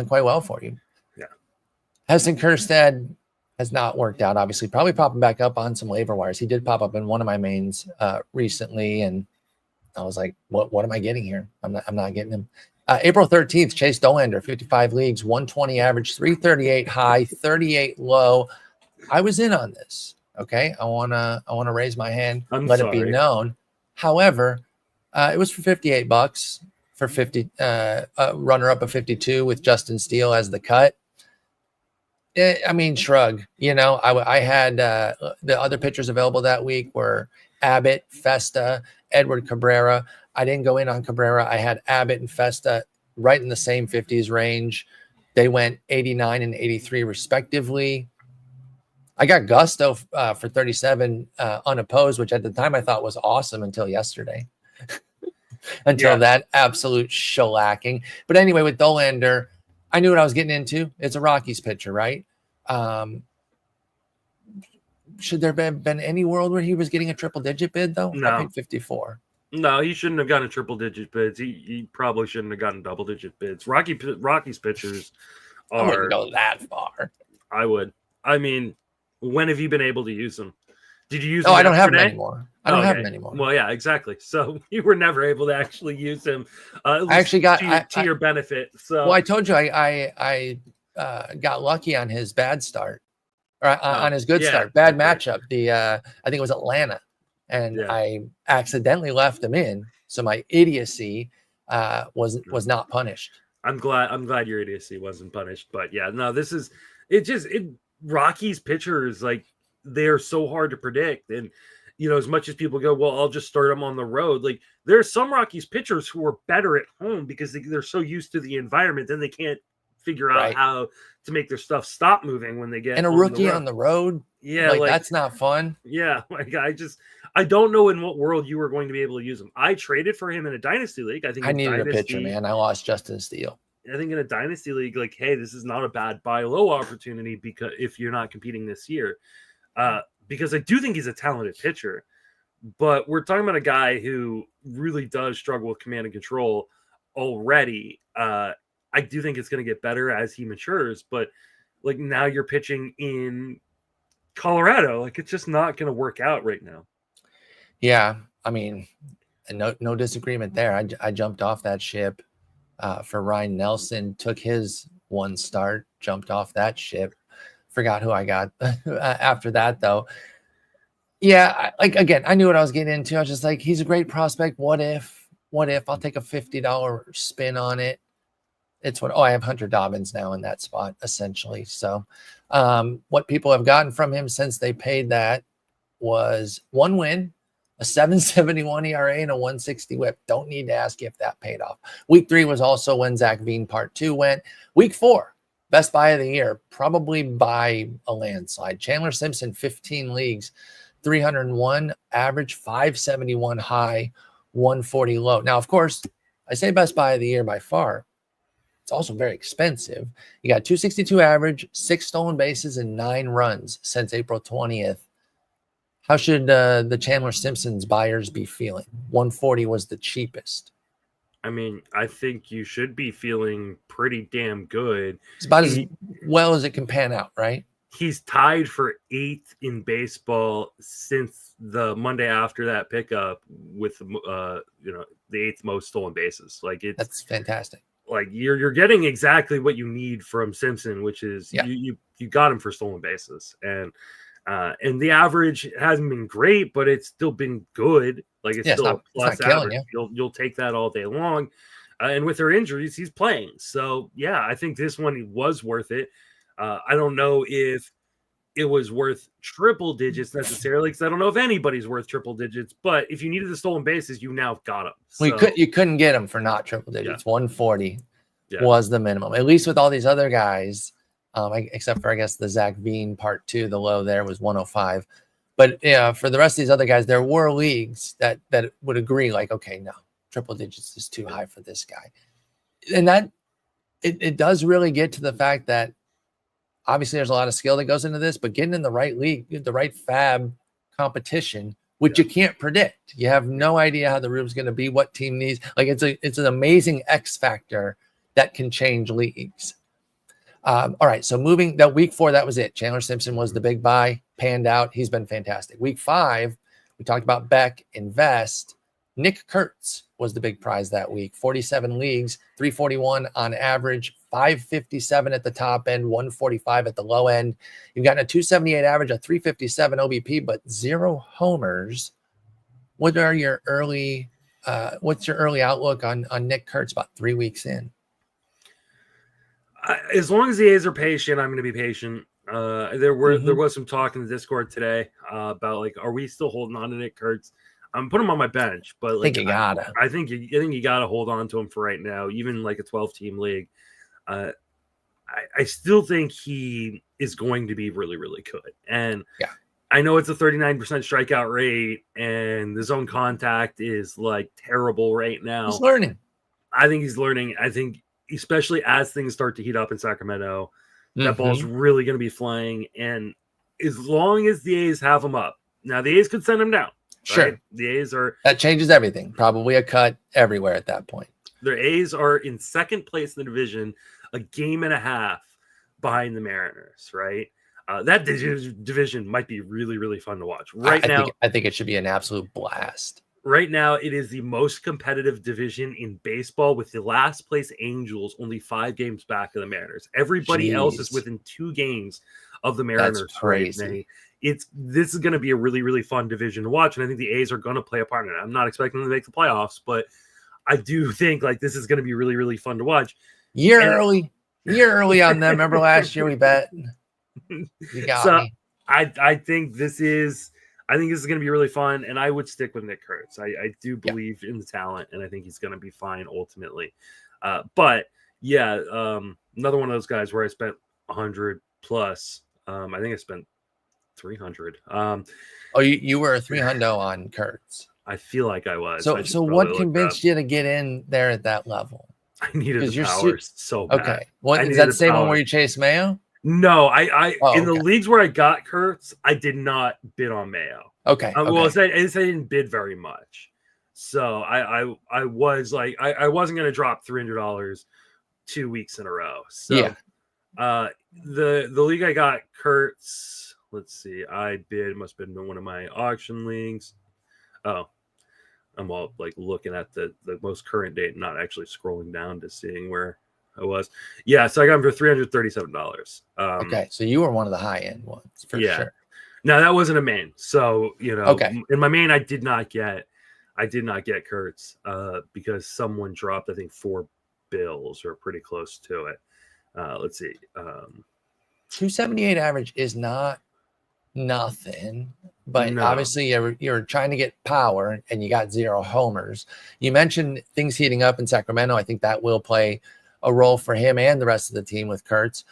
quite well for you. Yeah. Heston Kjerstad has not worked out, obviously. Probably popping back up on some waiver wires. He did pop up in one of my mains recently, and I was like, what am I getting here? I'm not getting him. April 13th, Chase Dollander, 55 leagues, 120 average, 338 high, 38 low. I was in on this. Okay. I wanna raise my hand, let it be known. However, it was for $58 for 50 runner up of 52 with Justin Steele as the cut. I mean, shrug. I had the other pitchers available that week were Abbott, Festa, Edward Cabrera. I didn't go in on Cabrera. I had Abbott and Festa right in the same 50s range. They went 89 and 83 respectively. I got Gusto for 37 unopposed, which at the time I thought was awesome until yesterday. Until that absolute shellacking. But anyway, with Dollander, I knew what I was getting into. It's a Rockies pitcher, right? Should there have been any world where he was getting a triple-digit bid, though? No. I paid 54. No, he shouldn't have gotten triple-digit bids. He probably shouldn't have gotten double-digit bids. Rockies pitchers are... I wouldn't go that far. I would. I mean, when have you been able to use them? Did you use them? No, I don't have them anymore. I don't have them anymore. Well, yeah, exactly. So you were never able to actually use them. I actually got to your benefit. So well, I told you I got lucky on his bad start, or on his good start. Bad matchup. I think it was Atlanta, and I accidentally left him in, so my idiocy was not punished. I'm glad your idiocy wasn't punished. But yeah, no, this is Rockies pitchers, like, they're so hard to predict. And, as much as people go, well, I'll just start them on the road. Like, there are some Rockies pitchers who are better at home because they're so used to the environment, then they can't figure out how to make their stuff stop moving when they get. And a rookie on the road. Yeah. Like that's not fun. Yeah. Like, I don't know in what world you were going to be able to use him. I traded for him in a dynasty league. I needed a pitcher, man. I lost Justin Steele. I think in a dynasty league, like, hey, this is not a bad buy low opportunity because if you're not competing this year, because I do think he's a talented pitcher, but we're talking about a guy who really does struggle with command and control already. I do think it's going to get better as he matures, but like now you're pitching in Colorado, like it's just not going to work out right now. Yeah, I mean, no disagreement there. I jumped off that ship. For Ryan Nelson, took his one start, jumped off that ship. Forgot who I got after that, though. Yeah, again, I knew what I was getting into. I was just like, he's a great prospect. What if? I'll take a $50 spin on it. I have Hunter Dobbins now in that spot, essentially. So what people have gotten from him since they paid that was one win, a 7.71 ERA and a 1.60 whip. Don't need to ask you if that paid off. Week 3 was also when Zac Veen Part 2 went. Week 4, best buy of the year, probably by a landslide. Chandler Simpson, 15 leagues, 301 average, 571 high, 140 low. Now, of course, I say best buy of the year by far. It's also very expensive. You got 262 average, 6 stolen bases, and 9 runs since April 20th. How should the Chandler Simpsons buyers be feeling? 140 was the cheapest. I mean, I think you should be feeling pretty damn good. It's about as well as it can pan out, right? He's tied for 8th in baseball since the Monday after that pickup with the 8th most stolen bases. Like that's fantastic. Like you're getting exactly what you need from Simpson, which is you got him for stolen bases, and the average hasn't been great, but it's still been good. Like it's still a plus average. You'll take that all day long. And with their injuries, he's playing. So yeah, I think this one was worth it. I don't know if it was worth triple digits necessarily, because I don't know if anybody's worth triple digits. But if you needed the stolen bases, you now got them. So, well, you couldn't get them for not triple digits. 140 was the minimum, at least with all these other guys, except for I guess the Zac Veen part 2. The low there was 105. But yeah, for the rest of these other guys, there were leagues that would agree, like, okay, no, triple digits is too high for this guy. And that it does really get to the fact that obviously there's a lot of skill that goes into this, but getting in the right league, the right fab competition, which you can't predict. You have no idea how the room's going to be, what team needs. Like it's an amazing X factor that can change leagues. All right, so moving that week 4, that was it. Chandler Simpson was the big buy, panned out. He's been fantastic. Week 5, we talked about Beck, invest. Nick Kurtz was the big prize that week. 47 leagues, 341 on average, 557 at the top end, 145 at the low end. You've gotten a 278 average, a 357 OBP, but 0 homers. What are your early? What's your early outlook on Nick Kurtz about 3 weeks in? As long as the A's are patient, I'm going to be patient. There was some talk in the Discord today about like, are we still holding on to Nick Kurtz? I'm putting him on my bench, but like, I think you gotta hold on to him for right now, even like a 12-team league. I still think he is going to be really, really good. And I know it's a 39% strikeout rate, and the zone contact is like terrible right now. He's learning. I think he's learning. I think especially as things start to heat up in Sacramento, that ball's really going to be flying. And as long as the A's have him up, now the A's could send him down. Sure. Right? The A's are... That changes everything. Probably a cut everywhere at that point. The A's are in second place in the division, a game and a half behind the Mariners, right? That division might be really, really fun to watch. I think it should be an absolute blast. Right now, it is the most competitive division in baseball, with the last place Angels only 5 games back of the Mariners. Everybody else is within 2 games of the Mariners. That's crazy. This is going to be a really, really fun division to watch, and I think the A's are going to play a part in it. I'm not expecting them to make the playoffs, but I do think like this is going to be really, really fun to watch. Year early on them. Remember last year we bet. You got me. I think this is going to be really fun, and I would stick with Nick Kurtz. I do believe in the talent, and I think he's going to be fine ultimately. But yeah, another one of those guys where I spent 100 plus. I think I spent 300. You were a 300 on Kurtz. I feel like I was. So what convinced you to get in there at that level? I needed the power so bad. Okay. What is that the same one where you chase Mayo? No, in the leagues where I got Kurtz, I did not bid on Mayo. Okay. Well, I didn't bid very much. So I was like, I wasn't going to drop $300 2 weeks in a row. So the league I got Kurtz, let's see, I bid, must have been one of my auction leagues. Oh, I'm all like looking at the most current date, not actually scrolling down to seeing where I was. Yeah, so I got him for $337. Okay, so you were one of the high end ones for sure. Now that wasn't a main, so in my main I did not get Kurtz because someone dropped I think 4 bills or pretty close to it. Let's see, 278 average is not nothing, but obviously you're trying to get power and you got 0 homers. You mentioned things heating up in Sacramento. I think that will play a role for him and the rest of the team with Kurtz,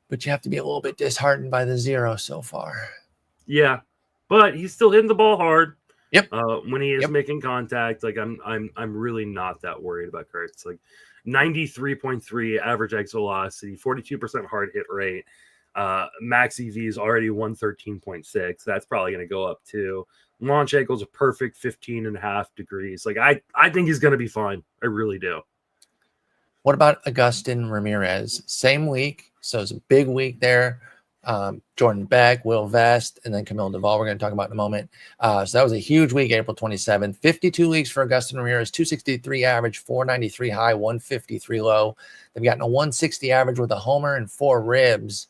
but you have to be a little bit disheartened by the 0 so far. Yeah, but he's still hitting the ball hard. Yep. When he is making contact, like I'm really not that worried about Kurtz. Like 93.3 average exit velocity, 42% hard hit rate. Max EV is already 113.6. That's probably going to go up too. Launch angle is a perfect 15.5 degrees. Like I think he's going to be fine. I really do. What about Agustin Ramirez? Same week, so it's a big week there. Jordan Beck, Will Vest, and then Camille Duvall we're going to talk about in a moment. So that was a huge week, April 27th. 52 leagues for Augustin Ramirez, 263 average, 493 high, 153 low. They've gotten a 160 average with a homer and 4 ribs.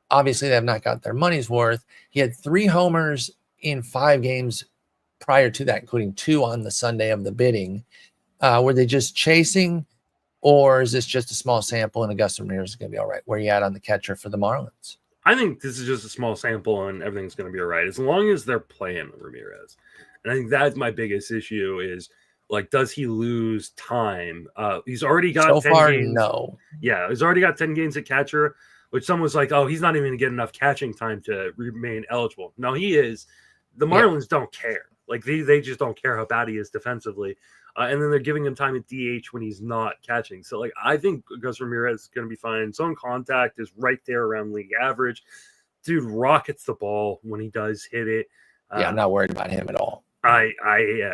Obviously, they have not got their money's worth. He had 3 homers in 5 games prior to that, including 2 on the Sunday of the bidding. Were they just chasing, or is this just a small sample and Augustin Ramirez is going to be all right? Where are you at on the catcher for the Marlins? I think this is just a small sample and everything's going to be all right as long as they're playing Ramirez. And I think that's my biggest issue is, like, does he lose time? He's already got so 10 far, games. no. Yeah, he's already got 10 games at catcher, which someone's like, oh, he's not even going to get enough catching time to remain eligible. No, he is. The Marlins don't care. Like, they just don't care how bad he is defensively. And then they're giving him time at DH when he's not catching. So, like, I think Gus Ramirez is going to be fine. Zone contact is right there around league average. Dude rockets the ball when he does hit it. I'm not worried about him at all. I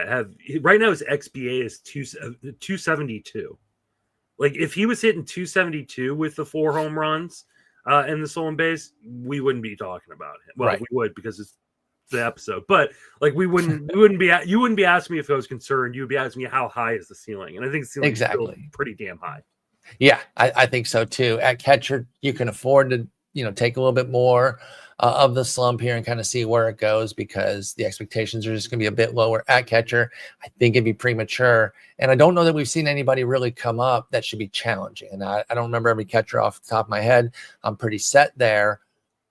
have right now his XBA is 272. Like, if he was hitting 272 with the 4 home runs and the stolen base, we wouldn't be talking about him. Well, we would, because it's the episode, but like we wouldn't be asking me if I was concerned. You would be asking me how high is the ceiling, and I think the ceiling is still pretty damn high. Yeah, I think so too. At catcher, you can afford to take a little bit more of the slump here and kind of see where it goes, because the expectations are just going to be a bit lower at catcher. I think it'd be premature, and I don't know that we've seen anybody really come up that should be challenging. And I don't remember every catcher off the top of my head. I'm pretty set there.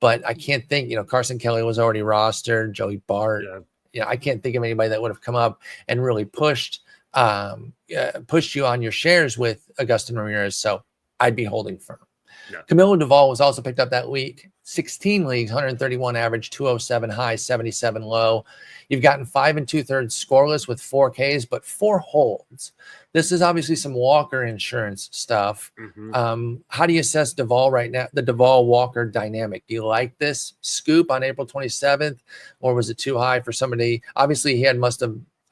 But I can't think, Carson Kelly was already rostered, Joey Bart. Yeah. I can't think of anybody that would have come up and really pushed you on your shares with Augustin Ramirez. So I'd be holding firm. Yeah. Camilo Duvall was also picked up that week. 16 leagues, 131 average, 207 high, 77 low. You've gotten 5 2/3 scoreless with 4 Ks, but 4 holds. This is obviously some Walker insurance stuff. Mm-hmm. How do you assess Duvall right now, the Duvall-Walker dynamic? Do you like this scoop on April 27th, or was it too high for somebody? Obviously,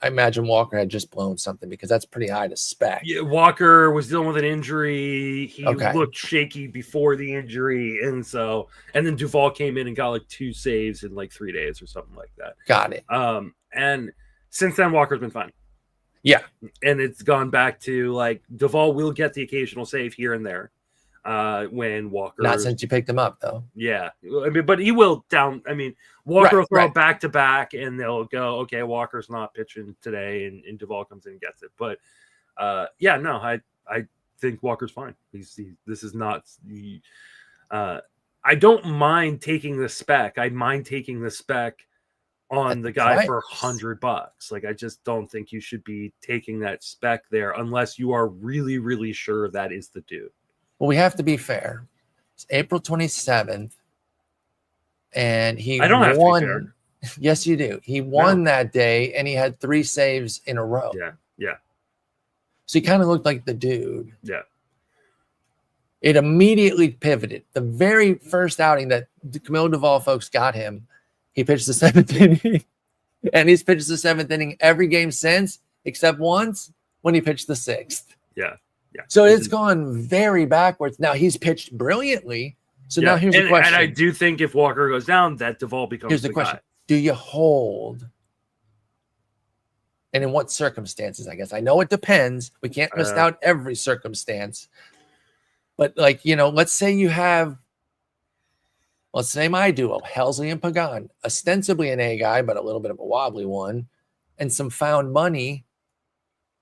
I imagine Walker had just blown something, because that's pretty high to spec. Yeah, Walker was dealing with an injury. He looked shaky before the injury. And then Duvall came in and got like 2 saves in like 3 days or something like that. Got it. And since then, Walker's been fine. Yeah. And it's gone back to, like, Duvall will get the occasional save here and there. When Walker, not since you picked him up, though. Yeah, I mean, but he will down. I mean, Walker will throw back to back, and they'll go, okay, Walker's not pitching today, and Duvall comes in and gets it. But I think Walker's fine. This is not. I don't mind taking the spec. I mind taking the spec on the guy for $100. Like, I just don't think you should be taking that spec there unless you are really, really sure that is the dude. Well, we have to be fair. It's April 27th, and he won. Have to be fair. Yes, you do. He won that day, and he had 3 saves in a row. Yeah. So he kind of looked like the dude. Yeah. It immediately pivoted. The very first outing that the Camilo Duvall folks got him, he pitched the 7th inning, and he's pitched the 7th inning every game since, except once when he pitched the 6th. Yeah. So it's gone very backwards. Now he's pitched brilliantly. So now here's the question. And I do think if Walker goes down, that Duvall becomes the question. Guy. Do you hold? And in what circumstances, I guess? I know it depends. We can't list out every circumstance. But, like, let's say my duo, Helsley and Pagan, ostensibly an A guy, but a little bit of a wobbly one, and some found money.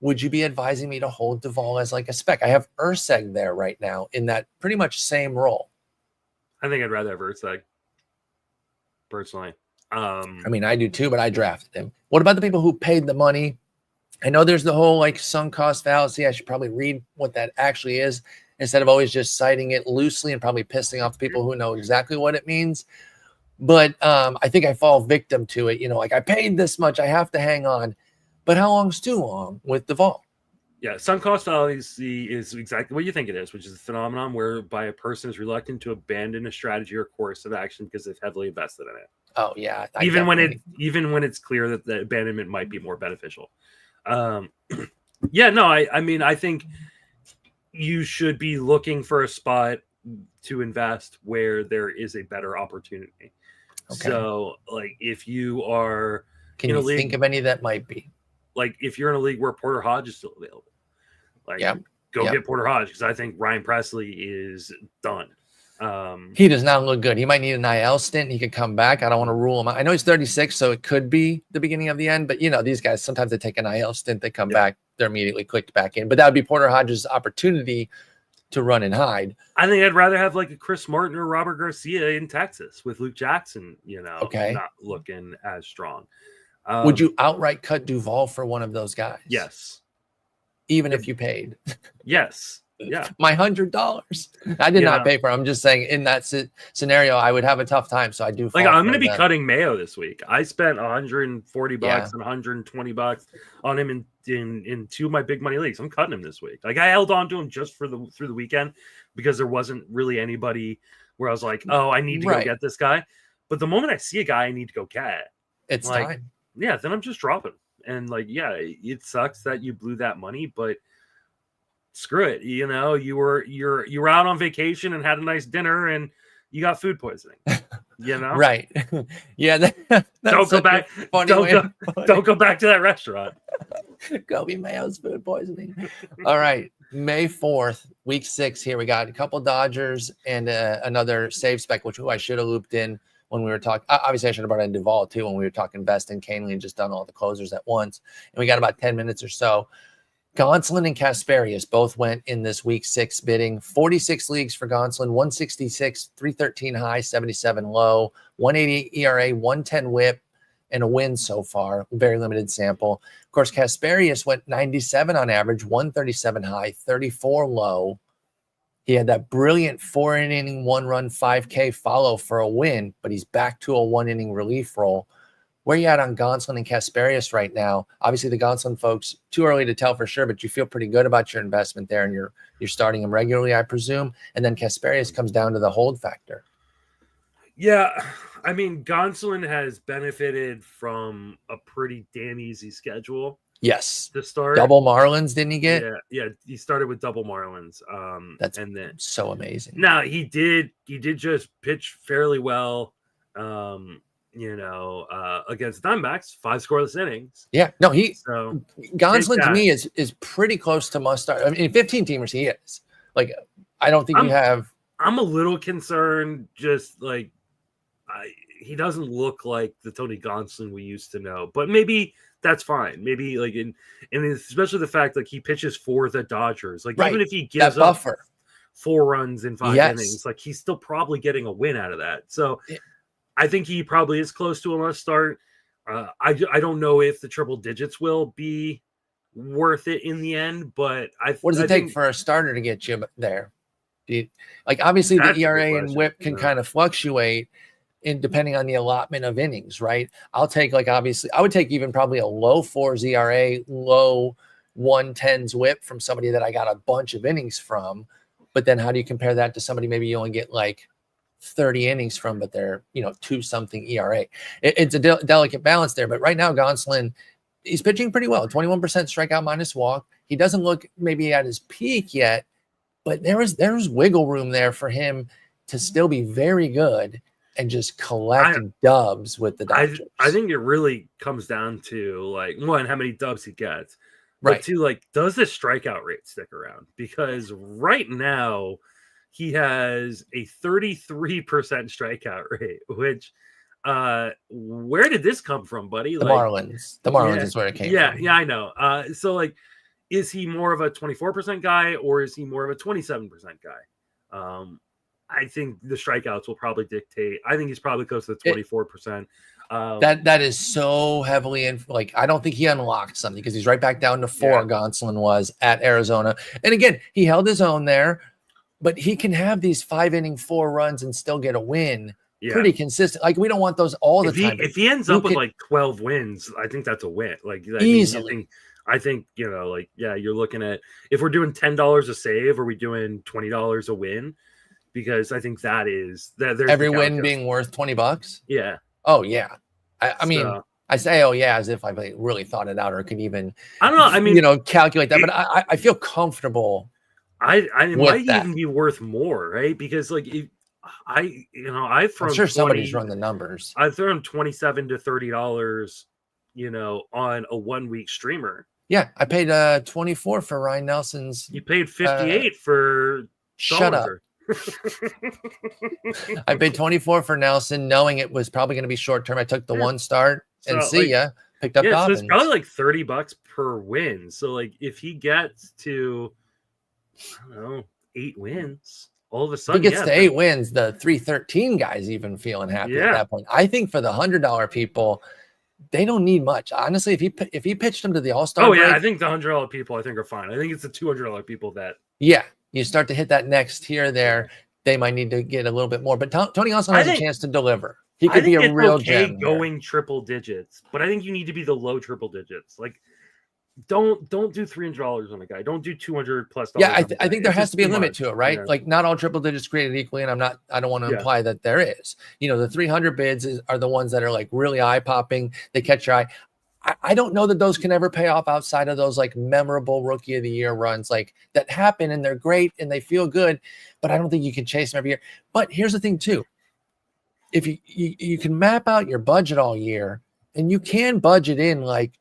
Would you be advising me to hold Duvall as like a spec? I have Urseg there right now in that pretty much same role. I think I'd rather have Urseg, personally. I mean, I do too, but I drafted him. What about the people who paid the money? I know there's the whole like sunk cost fallacy. I should probably read what that actually is instead of always just citing it loosely and probably pissing off people who know exactly what it means. But I think I fall victim to it. Like, I paid this much, I have to hang on. But how long's too long with Duvall? Yeah, sunk cost fallacy is exactly what you think it is, which is a phenomenon whereby a person is reluctant to abandon a strategy or course of action because they've heavily invested in it. Oh yeah, even when it's clear that the abandonment might be more beneficial. I mean, I think you should be looking for a spot to invest where there is a better opportunity. Okay. So, like, if you are Can in a you league, think of any that might be? like, if you're in a league where Porter Hodge is still available, like, go get Porter Hodge, because I think Ryan Presley is done. He does not look good. He might need an IL stint. He could come back. I don't want to rule him out. I know he's 36, so it could be the beginning of the end. But, these guys, sometimes they take an IL stint, they come back, they're immediately clicked back in. But that would be Porter Hodge's opportunity to run and hide. I think I'd rather have like a Chris Martin or Robert Garcia in Texas with Luke Jackson, not looking as strong. Would you outright cut Duvall for one of those guys? Yes. Even if you paid? Yes. Yeah. My $100. I did not pay for it. I'm just saying in that scenario, I would have a tough time. So I do. Like, I'm going to be cutting Mayo this week. I spent $140 and $120 on him in two of my big money leagues. I'm cutting him this week. Like, I held on to him just through the weekend because there wasn't really anybody where I was like, oh, I need to go get this guy. But the moment I see a guy I need to go get, it's like, time. Yeah, then I'm just dropping. And like, yeah, it sucks that you blew that money, but screw it. You're out on vacation and had a nice dinner and you got food poisoning. Right. Yeah. Don't go back. Don't go back to that restaurant. Kobe Mayo's food poisoning. All right. May 4th, week 6 here. We got a couple Dodgers and another save spec, who I should have looped in when we were talking. Obviously, I should have brought in Duvall too when we were talking Best and Kahnle and just done all the closers at once. And we got about 10 minutes or so. Gonsolin and Kasparius both went in this week 6 bidding. 46 leagues for Gonsolin, 166, 313 high, 77 low, 180 ERA, 110 whip, and a win so far. Very limited sample. Of course, Kasparius went 97 on average, 137 high, 34 low. He had that brilliant 4-inning, 1-run, 5K follow for a win, but he's back to a 1-inning relief role. Where you at on Gonsolin and Kasparius right now? Obviously, the Gonsolin folks, too early to tell for sure, but you feel pretty good about your investment there, and you're starting him regularly, I presume. And then Kasparius comes down to the hold factor. Yeah, I mean, Gonsolin has benefited from a pretty damn easy schedule. Yes, to start. Double Marlins, didn't he get? Yeah. He started with double Marlins. That's and then so amazing. Now he did just pitch fairly well. Against Diamondbacks, 5 scoreless innings. Yeah, no, Gonsolin to me is pretty close to must start. I mean, 15 teamers he is. Like, I don't think you have. I'm a little concerned. Just like he doesn't look like the Tony Gonsolin we used to know, but maybe that's fine. Maybe like and especially the fact like he pitches for the Dodgers. Like even if he gives that buffer, up 4 runs in 5 innings, like he's still probably getting a win out of that. So. I think he probably is close to a must start. I don't know if the triple digits will be worth it in the end, but what does it take for a starter to get you there? Obviously the ERA and whip can kind of fluctuate depending on the allotment of innings, right? I'll take I would take even probably a low 4s ERA, low 110s whip from somebody that I got a bunch of innings from. But then how do you compare that to somebody maybe you only get like 30 innings from, but they're 2-something ERA. It's a delicate balance there. But right now, Gonsolin, he's pitching pretty well. 21% strikeout minus walk. He doesn't look maybe at his peak yet, but there's wiggle room there for him to still be very good and just collect dubs with the Dodgers. I think it really comes down to like one, how many dubs he gets, but right. 2, like does the strikeout rate stick around? Because right now. He has a 33% strikeout rate, which where did this come from, buddy? The Marlins is where it came from. Yeah, I know. So like, is he more of a 24% guy or is he more of a 27% guy? I think the strikeouts will probably dictate. I think he's probably close to the 24%. That is so heavily in. Like, I don't think he unlocked something because he's right back down to 4. Gonsolin was at Arizona, and again he held his own there. But he can have these 5-inning 4 runs and still get a win pretty consistent. Like, we don't want those all the time. If he ends up with like 12 wins, I think that's a win. Like easily. I think you're looking at, if we're doing $10 a save, are we doing $20 a win? Because I think there's every win being worth $20. Yeah. Oh yeah. I mean, I say, oh yeah, as if I really thought it out or could even, I don't know. I mean, calculate that, but I feel comfortable It with might that. even be worth more, right? Because like I've thrown I'm sure somebody's run the numbers. I've thrown $27 to $30, on a 1 week streamer. Yeah, I paid 24 for Ryan Nelson's. You paid 58 for Shut Dollander. up. I paid 24 for Nelson, knowing it was probably going to be short term. I took the one start and picked up Dobbins. So it's probably like $30 per win. So like if he gets to, I don't know, 8 wins, all of a sudden he gets to 8 wins, the 313 guys even feeling happy at that point. I think for the $100 people, they don't need much. Honestly, if he pitched them to the All-Star break, I think the $100 people I think are fine. I think it's the $200 people that you start to hit that next tier there. They might need to get a little bit more, but Tony also has a chance to deliver. He could be a real gem going triple digits, but I think you need to be the low triple digits. Like don't do $300 on a guy. Don't do $200 plus. Yeah, I think there has to be a limit to it, right? Yeah. Like not all triple digits created equally, and I don't want to imply that there is. The 300 bids are the ones that are like really eye popping. They catch your eye. I don't know that those can ever pay off outside of those like memorable rookie of the year runs like that happen, and they're great and they feel good, but I don't think you can chase them every year. But here's the thing too. If you can map out your budget all year, and you can budget in like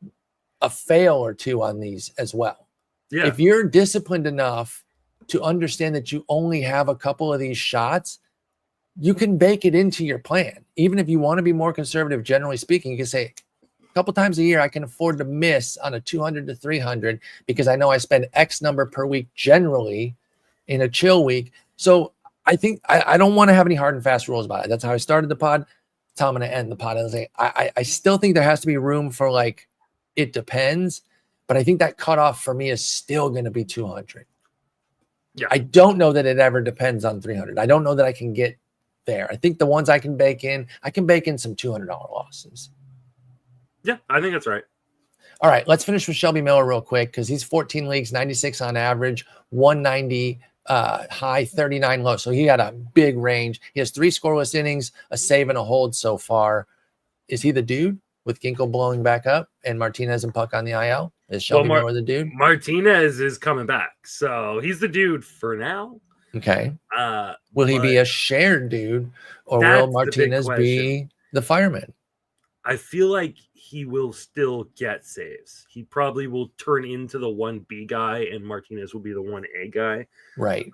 a fail or two on these as well. Yeah. If you're disciplined enough to understand that you only have a couple of these shots, you can bake it into your plan. Even if you want to be more conservative, generally speaking, you can say a couple times a year, I can afford to miss on a 200 to 300 because I know I spend X number per week generally in a chill week. So I think I don't want to have any hard and fast rules about it. That's how I started the pod. That's how I'm going to end the pod. I still think there has to be room for like, it depends, but I think that cutoff for me is still going to be 200. Yeah. I don't know that it ever depends on 300. I don't know that I can get there. I think the ones I can bake in some $200 losses. Yeah, I think that's right. All right, let's finish with Shelby Miller real quick because he's 14 leagues, 96 on average, 190 high, 39 low. So he had a big range. He has 3 scoreless innings, a save and a hold so far. Is he the dude? With Ginkle blowing back up and Martinez and Puck on the IL? Is Shelby Miller the dude? Martinez is coming back. So he's the dude for now. Okay. Will he be a shared dude or will Martinez be the fireman? I feel like he will still get saves. He probably will turn into the 1B guy and Martinez will be the 1A guy. Right.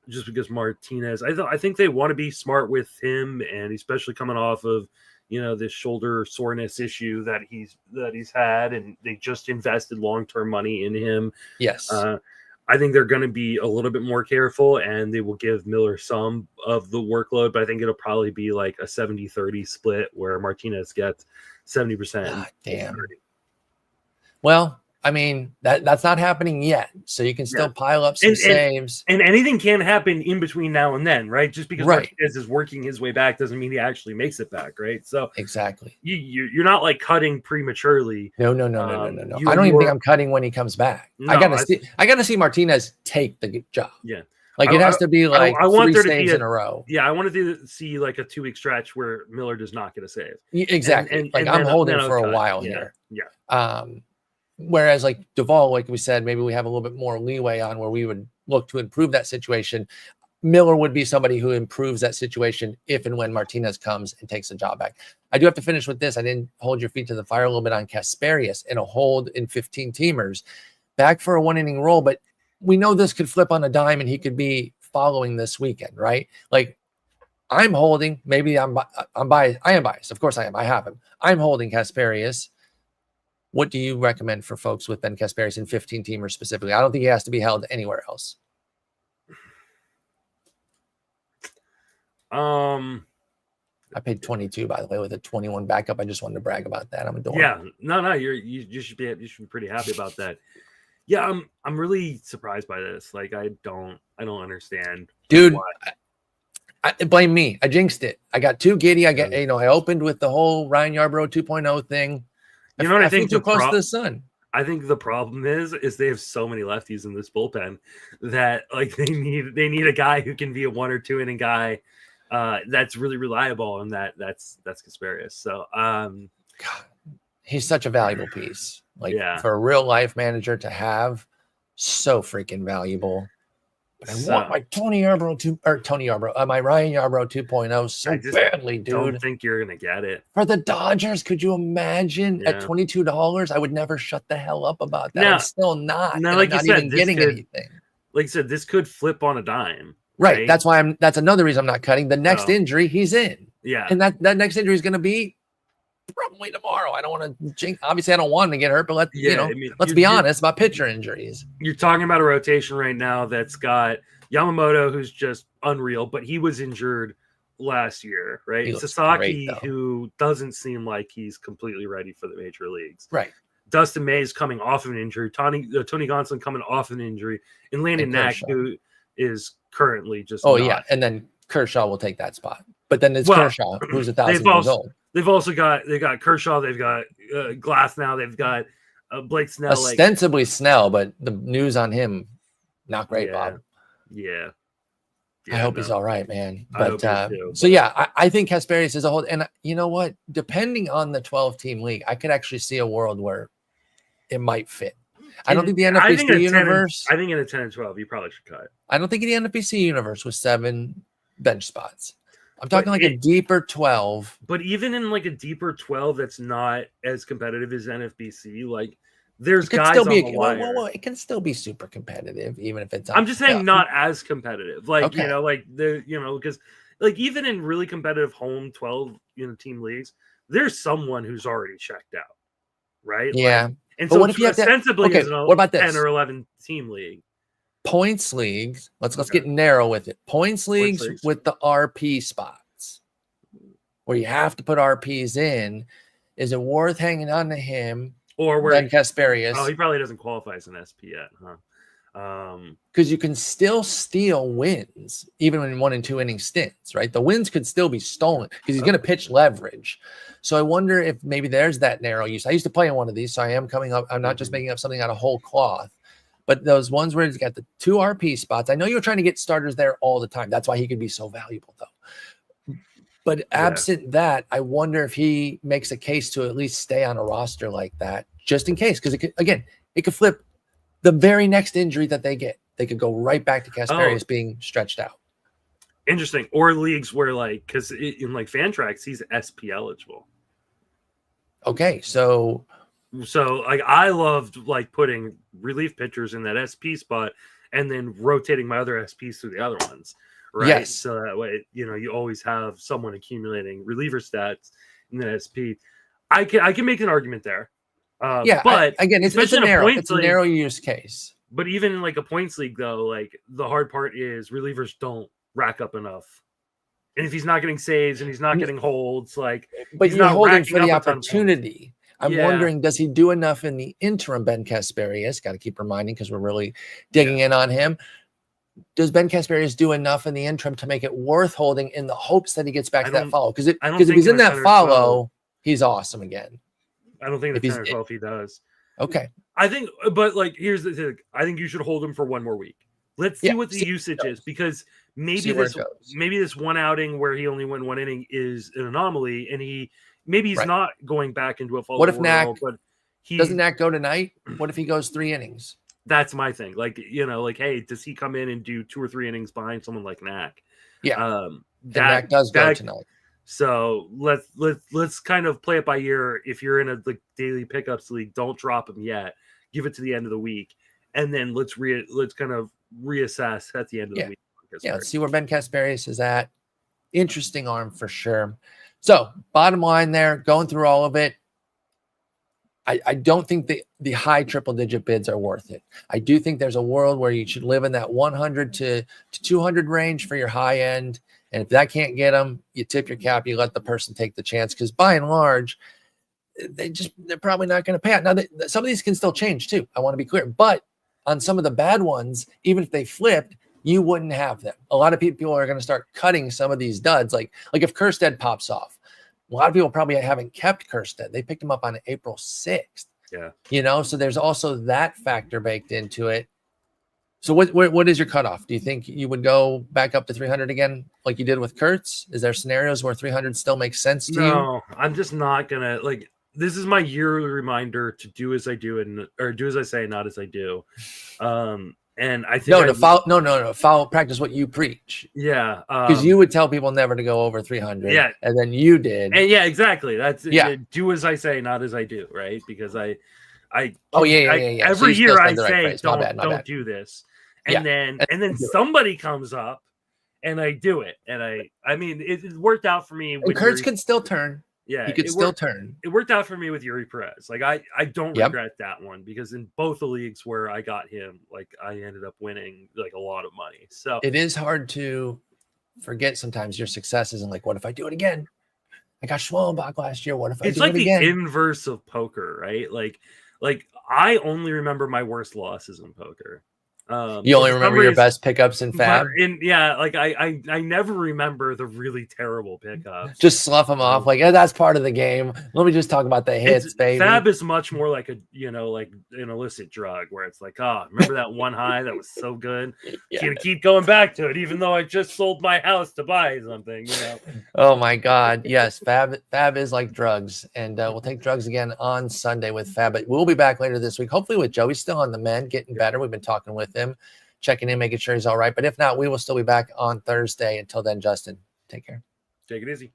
Just because Martinez, I think they want to be smart with him, and especially coming off of this shoulder soreness issue that he's had, and they just invested long-term money in him. Yes. I think they're going to be a little bit more careful, and they will give Miller some of the workload, but I think it'll probably be like a 70-30 split where Martinez gets 70%. God damn. 30. Well, I mean, that's not happening yet. So you can still pile up some saves. And anything can happen in between now and then, right? Just because Martinez is working his way back doesn't mean he actually makes it back, right? So exactly. You're not like cutting prematurely. No. I don't even think I'm cutting when he comes back. No, I gotta see Martinez take the job. Yeah. Like it has to be like I want 3 saves in a row. Yeah, I wanted to see like a 2-week stretch where Miller does not get a save. Exactly. And I'm holding for a while here. Yeah. Whereas like Duvall, like we said, maybe we have a little bit more leeway on where we would look to improve that situation. Miller would be somebody who improves that situation if and when Martinez comes and takes the job back. I do have to finish with this. I didn't hold your feet to the fire a little bit on Kasperius in a hold in 15 teamers. Back for a 1-inning roll, but we know this could flip on a dime and he could be following this weekend, right? Like I'm holding, maybe I'm biased. I am biased. Of course I am. I have him. I'm holding Kasperius. What do you recommend for folks with Ben Kasperius in 15 teamers specifically? I don't think he has to be held anywhere else. I paid 22, by the way, with a 21 backup. I just wanted to brag about that. I'm a dork. Yeah, no, you should be pretty happy about that. Yeah, I'm really surprised by this. Like, I don't understand, dude. I blame me. I jinxed it. I got too giddy. I opened with the whole Ryan Yarbrough 2.0 thing. You know what I think? Too close to the sun. I think the problem is they have so many lefties in this bullpen that like they need a guy who can be a 1 or 2 inning guy that's really reliable, and that's Kasperius. So God, he's such a valuable piece. Like for a real life manager to have, so freaking valuable. But I want my Tony Yarbrough, my Ryan Yarbrough 2.0 so badly, dude. Don't think you're gonna get it for the Dodgers. Could you imagine at $22? I would never shut the hell up about that. I'm still not. Now, like I'm not even getting anything. Like I said, this could flip on a dime. Right. That's why that's another reason I'm not cutting. The next injury, he's in. Yeah. And that next injury is going to be probably tomorrow. I don't want to jinx. Obviously, I don't want him to get hurt, but let's be honest about pitcher injuries. You're talking about a rotation right now that's got Yamamoto, who's just unreal, but he was injured last year, right? Sasaki, who doesn't seem like he's completely ready for the major leagues. Right. Dustin May is coming off of an injury. Tony Gonsolin coming off of an injury. And Landon Knack, who is currently just and then Kershaw will take that spot. But then it's Kershaw, who's 1,000 years old. They've also got Kershaw, they've got Glass now, they've got Blake Snell. Ostensibly Snell, but the news on him, not great, Bob. Yeah. I hope he's all right, man. But I think Hesperius is a whole. And you know what? Depending on the 12-team league, I could actually see a world where it might fit. I don't think the NFBC universe. I think in a 10 and 12, you probably should cut. I don't think in the NFBC universe with 7 bench spots. I'm talking a deeper 12. But even in like a deeper 12 that's not as competitive as NFBC, like there's guys on the wire. It can still be super competitive, even if it's. I'm just saying not as competitive. Like, because like even in really competitive home 12 team leagues, there's someone who's already checked out. Right? Yeah. And so what if you ostensibly is what about this? 10 or 11 team league? Points leagues. Let's get narrow with it. Points leagues with the RP spots where you have to put RPs in. Is it worth hanging on to him or where Ben Hesperius? Oh, he probably doesn't qualify as an SP yet, huh? Because you can still steal wins even in 1 and 2 inning stints, right? The wins could still be stolen because he's going to pitch leverage. So I wonder if maybe there's that narrow use. I used to play in one of these, so I am coming up. I'm not just making up something out of whole cloth, but those ones where he's got the 2 RP spots. I know you're trying to get starters there all the time. That's why he could be so valuable, though. But absent that, I wonder if he makes a case to at least stay on a roster like that, just in case. Because it could flip. The very next injury that they get, they could go right back to Hesperius being stretched out. Interesting. Or leagues where, like, because in like Fantrax, he's SP eligible. Okay, so like I loved like putting relief pitchers in that SP spot and then rotating my other SPs through the other ones, right? Yes. So that way, you always have someone accumulating reliever stats in the SP. I can make an argument there. But again, it's a narrow use case. But even in like a points league, though, like the hard part is relievers don't rack up enough. And if he's not getting saves and he's not getting holds, like, but you're holding for the opportunity. I'm wondering, does he do enough in the interim? Ben Hesperius, got to keep reminding because we're really digging in on him. Does Ben Hesperius do enough in the interim to make it worth holding in the hopes that he gets back to that follow? Because if he's in that follow, he's awesome again. I don't think the 10 or 12 he does. Okay. I think, but like, here's the thing. I think you should hold him for 1 more week. Let's see what the usage is, because maybe this one outing where he only went 1 inning is an anomaly, and he's not going back into a follow. What if doesn't Knack go tonight? What if he goes 3 innings? That's my thing. Like, hey, does he come in and do 2 or 3 innings behind someone like Knack? Yeah. Knack does go tonight. So let's kind of play it by ear. If you're in a daily pickups league, don't drop him yet. Give it to the end of the week, and then let's kind of reassess at the end of the week. Let's see where Ben Hesperius is at. Interesting arm for sure. So bottom line there, going through all of it, I don't think the high triple-digit bids are worth it. I do think there's a world where you should live in that 100 to 200 range for your high end. And if that can't get them, you tip your cap, you let the person take the chance. Because by and large, they're probably not going to pay out. Now, some of these can still change too. I want to be clear. But on some of the bad ones, even if they flipped, you wouldn't have them. A lot of people are going to start cutting some of these duds. Like if Kjerstad pops off, a lot of people probably haven't kept Kjerstad. They picked him up on April 6th. Yeah. So there's also that factor baked into it. So what is your cutoff? Do you think you would go back up to 300 again like you did with Kurtz? Is there scenarios where 300 still makes sense to you? No, I'm just not going to this is my yearly reminder to do as I do or do as I say, not as I do. And I think no, follow practice what you preach. Yeah, because you would tell people never to go over 300. Yeah, and then you did. And yeah, exactly. That's do as I say, not as I do, right? Because I every year I say don't do this, and then somebody comes up and I do it, and I mean it worked out for me. And Kurtz could still turn. Yeah, he could still turn. It worked out for me with Yuri Perez. Like I don't regret that one, because in both the leagues where I got him, like I ended up winning like a lot of money. So it is hard to forget sometimes your successes and like, what if I do it again? I got Schwellenbach last year. What if I do it again? It's like the inverse of poker, right? Like I only remember my worst losses in poker. You only remember your best pickups in Fab? Like I never remember the really terrible pickups. Just slough them off. Like, that's part of the game. Let me just talk about the hits, baby. Fab is much more like like an illicit drug, where it's like, remember that one high that was so good? Gonna keep going back to it, even though I just sold my house to buy something. Oh my God, yes, Fab is like drugs, and we'll take drugs again on Sunday with Fab. But we'll be back later this week, hopefully with Joe. He's still on the mend, getting better. We've been talking with him, checking in, making sure he's all right. But if not, we will still be back on Thursday. Until then, Justin, take care. Take it easy.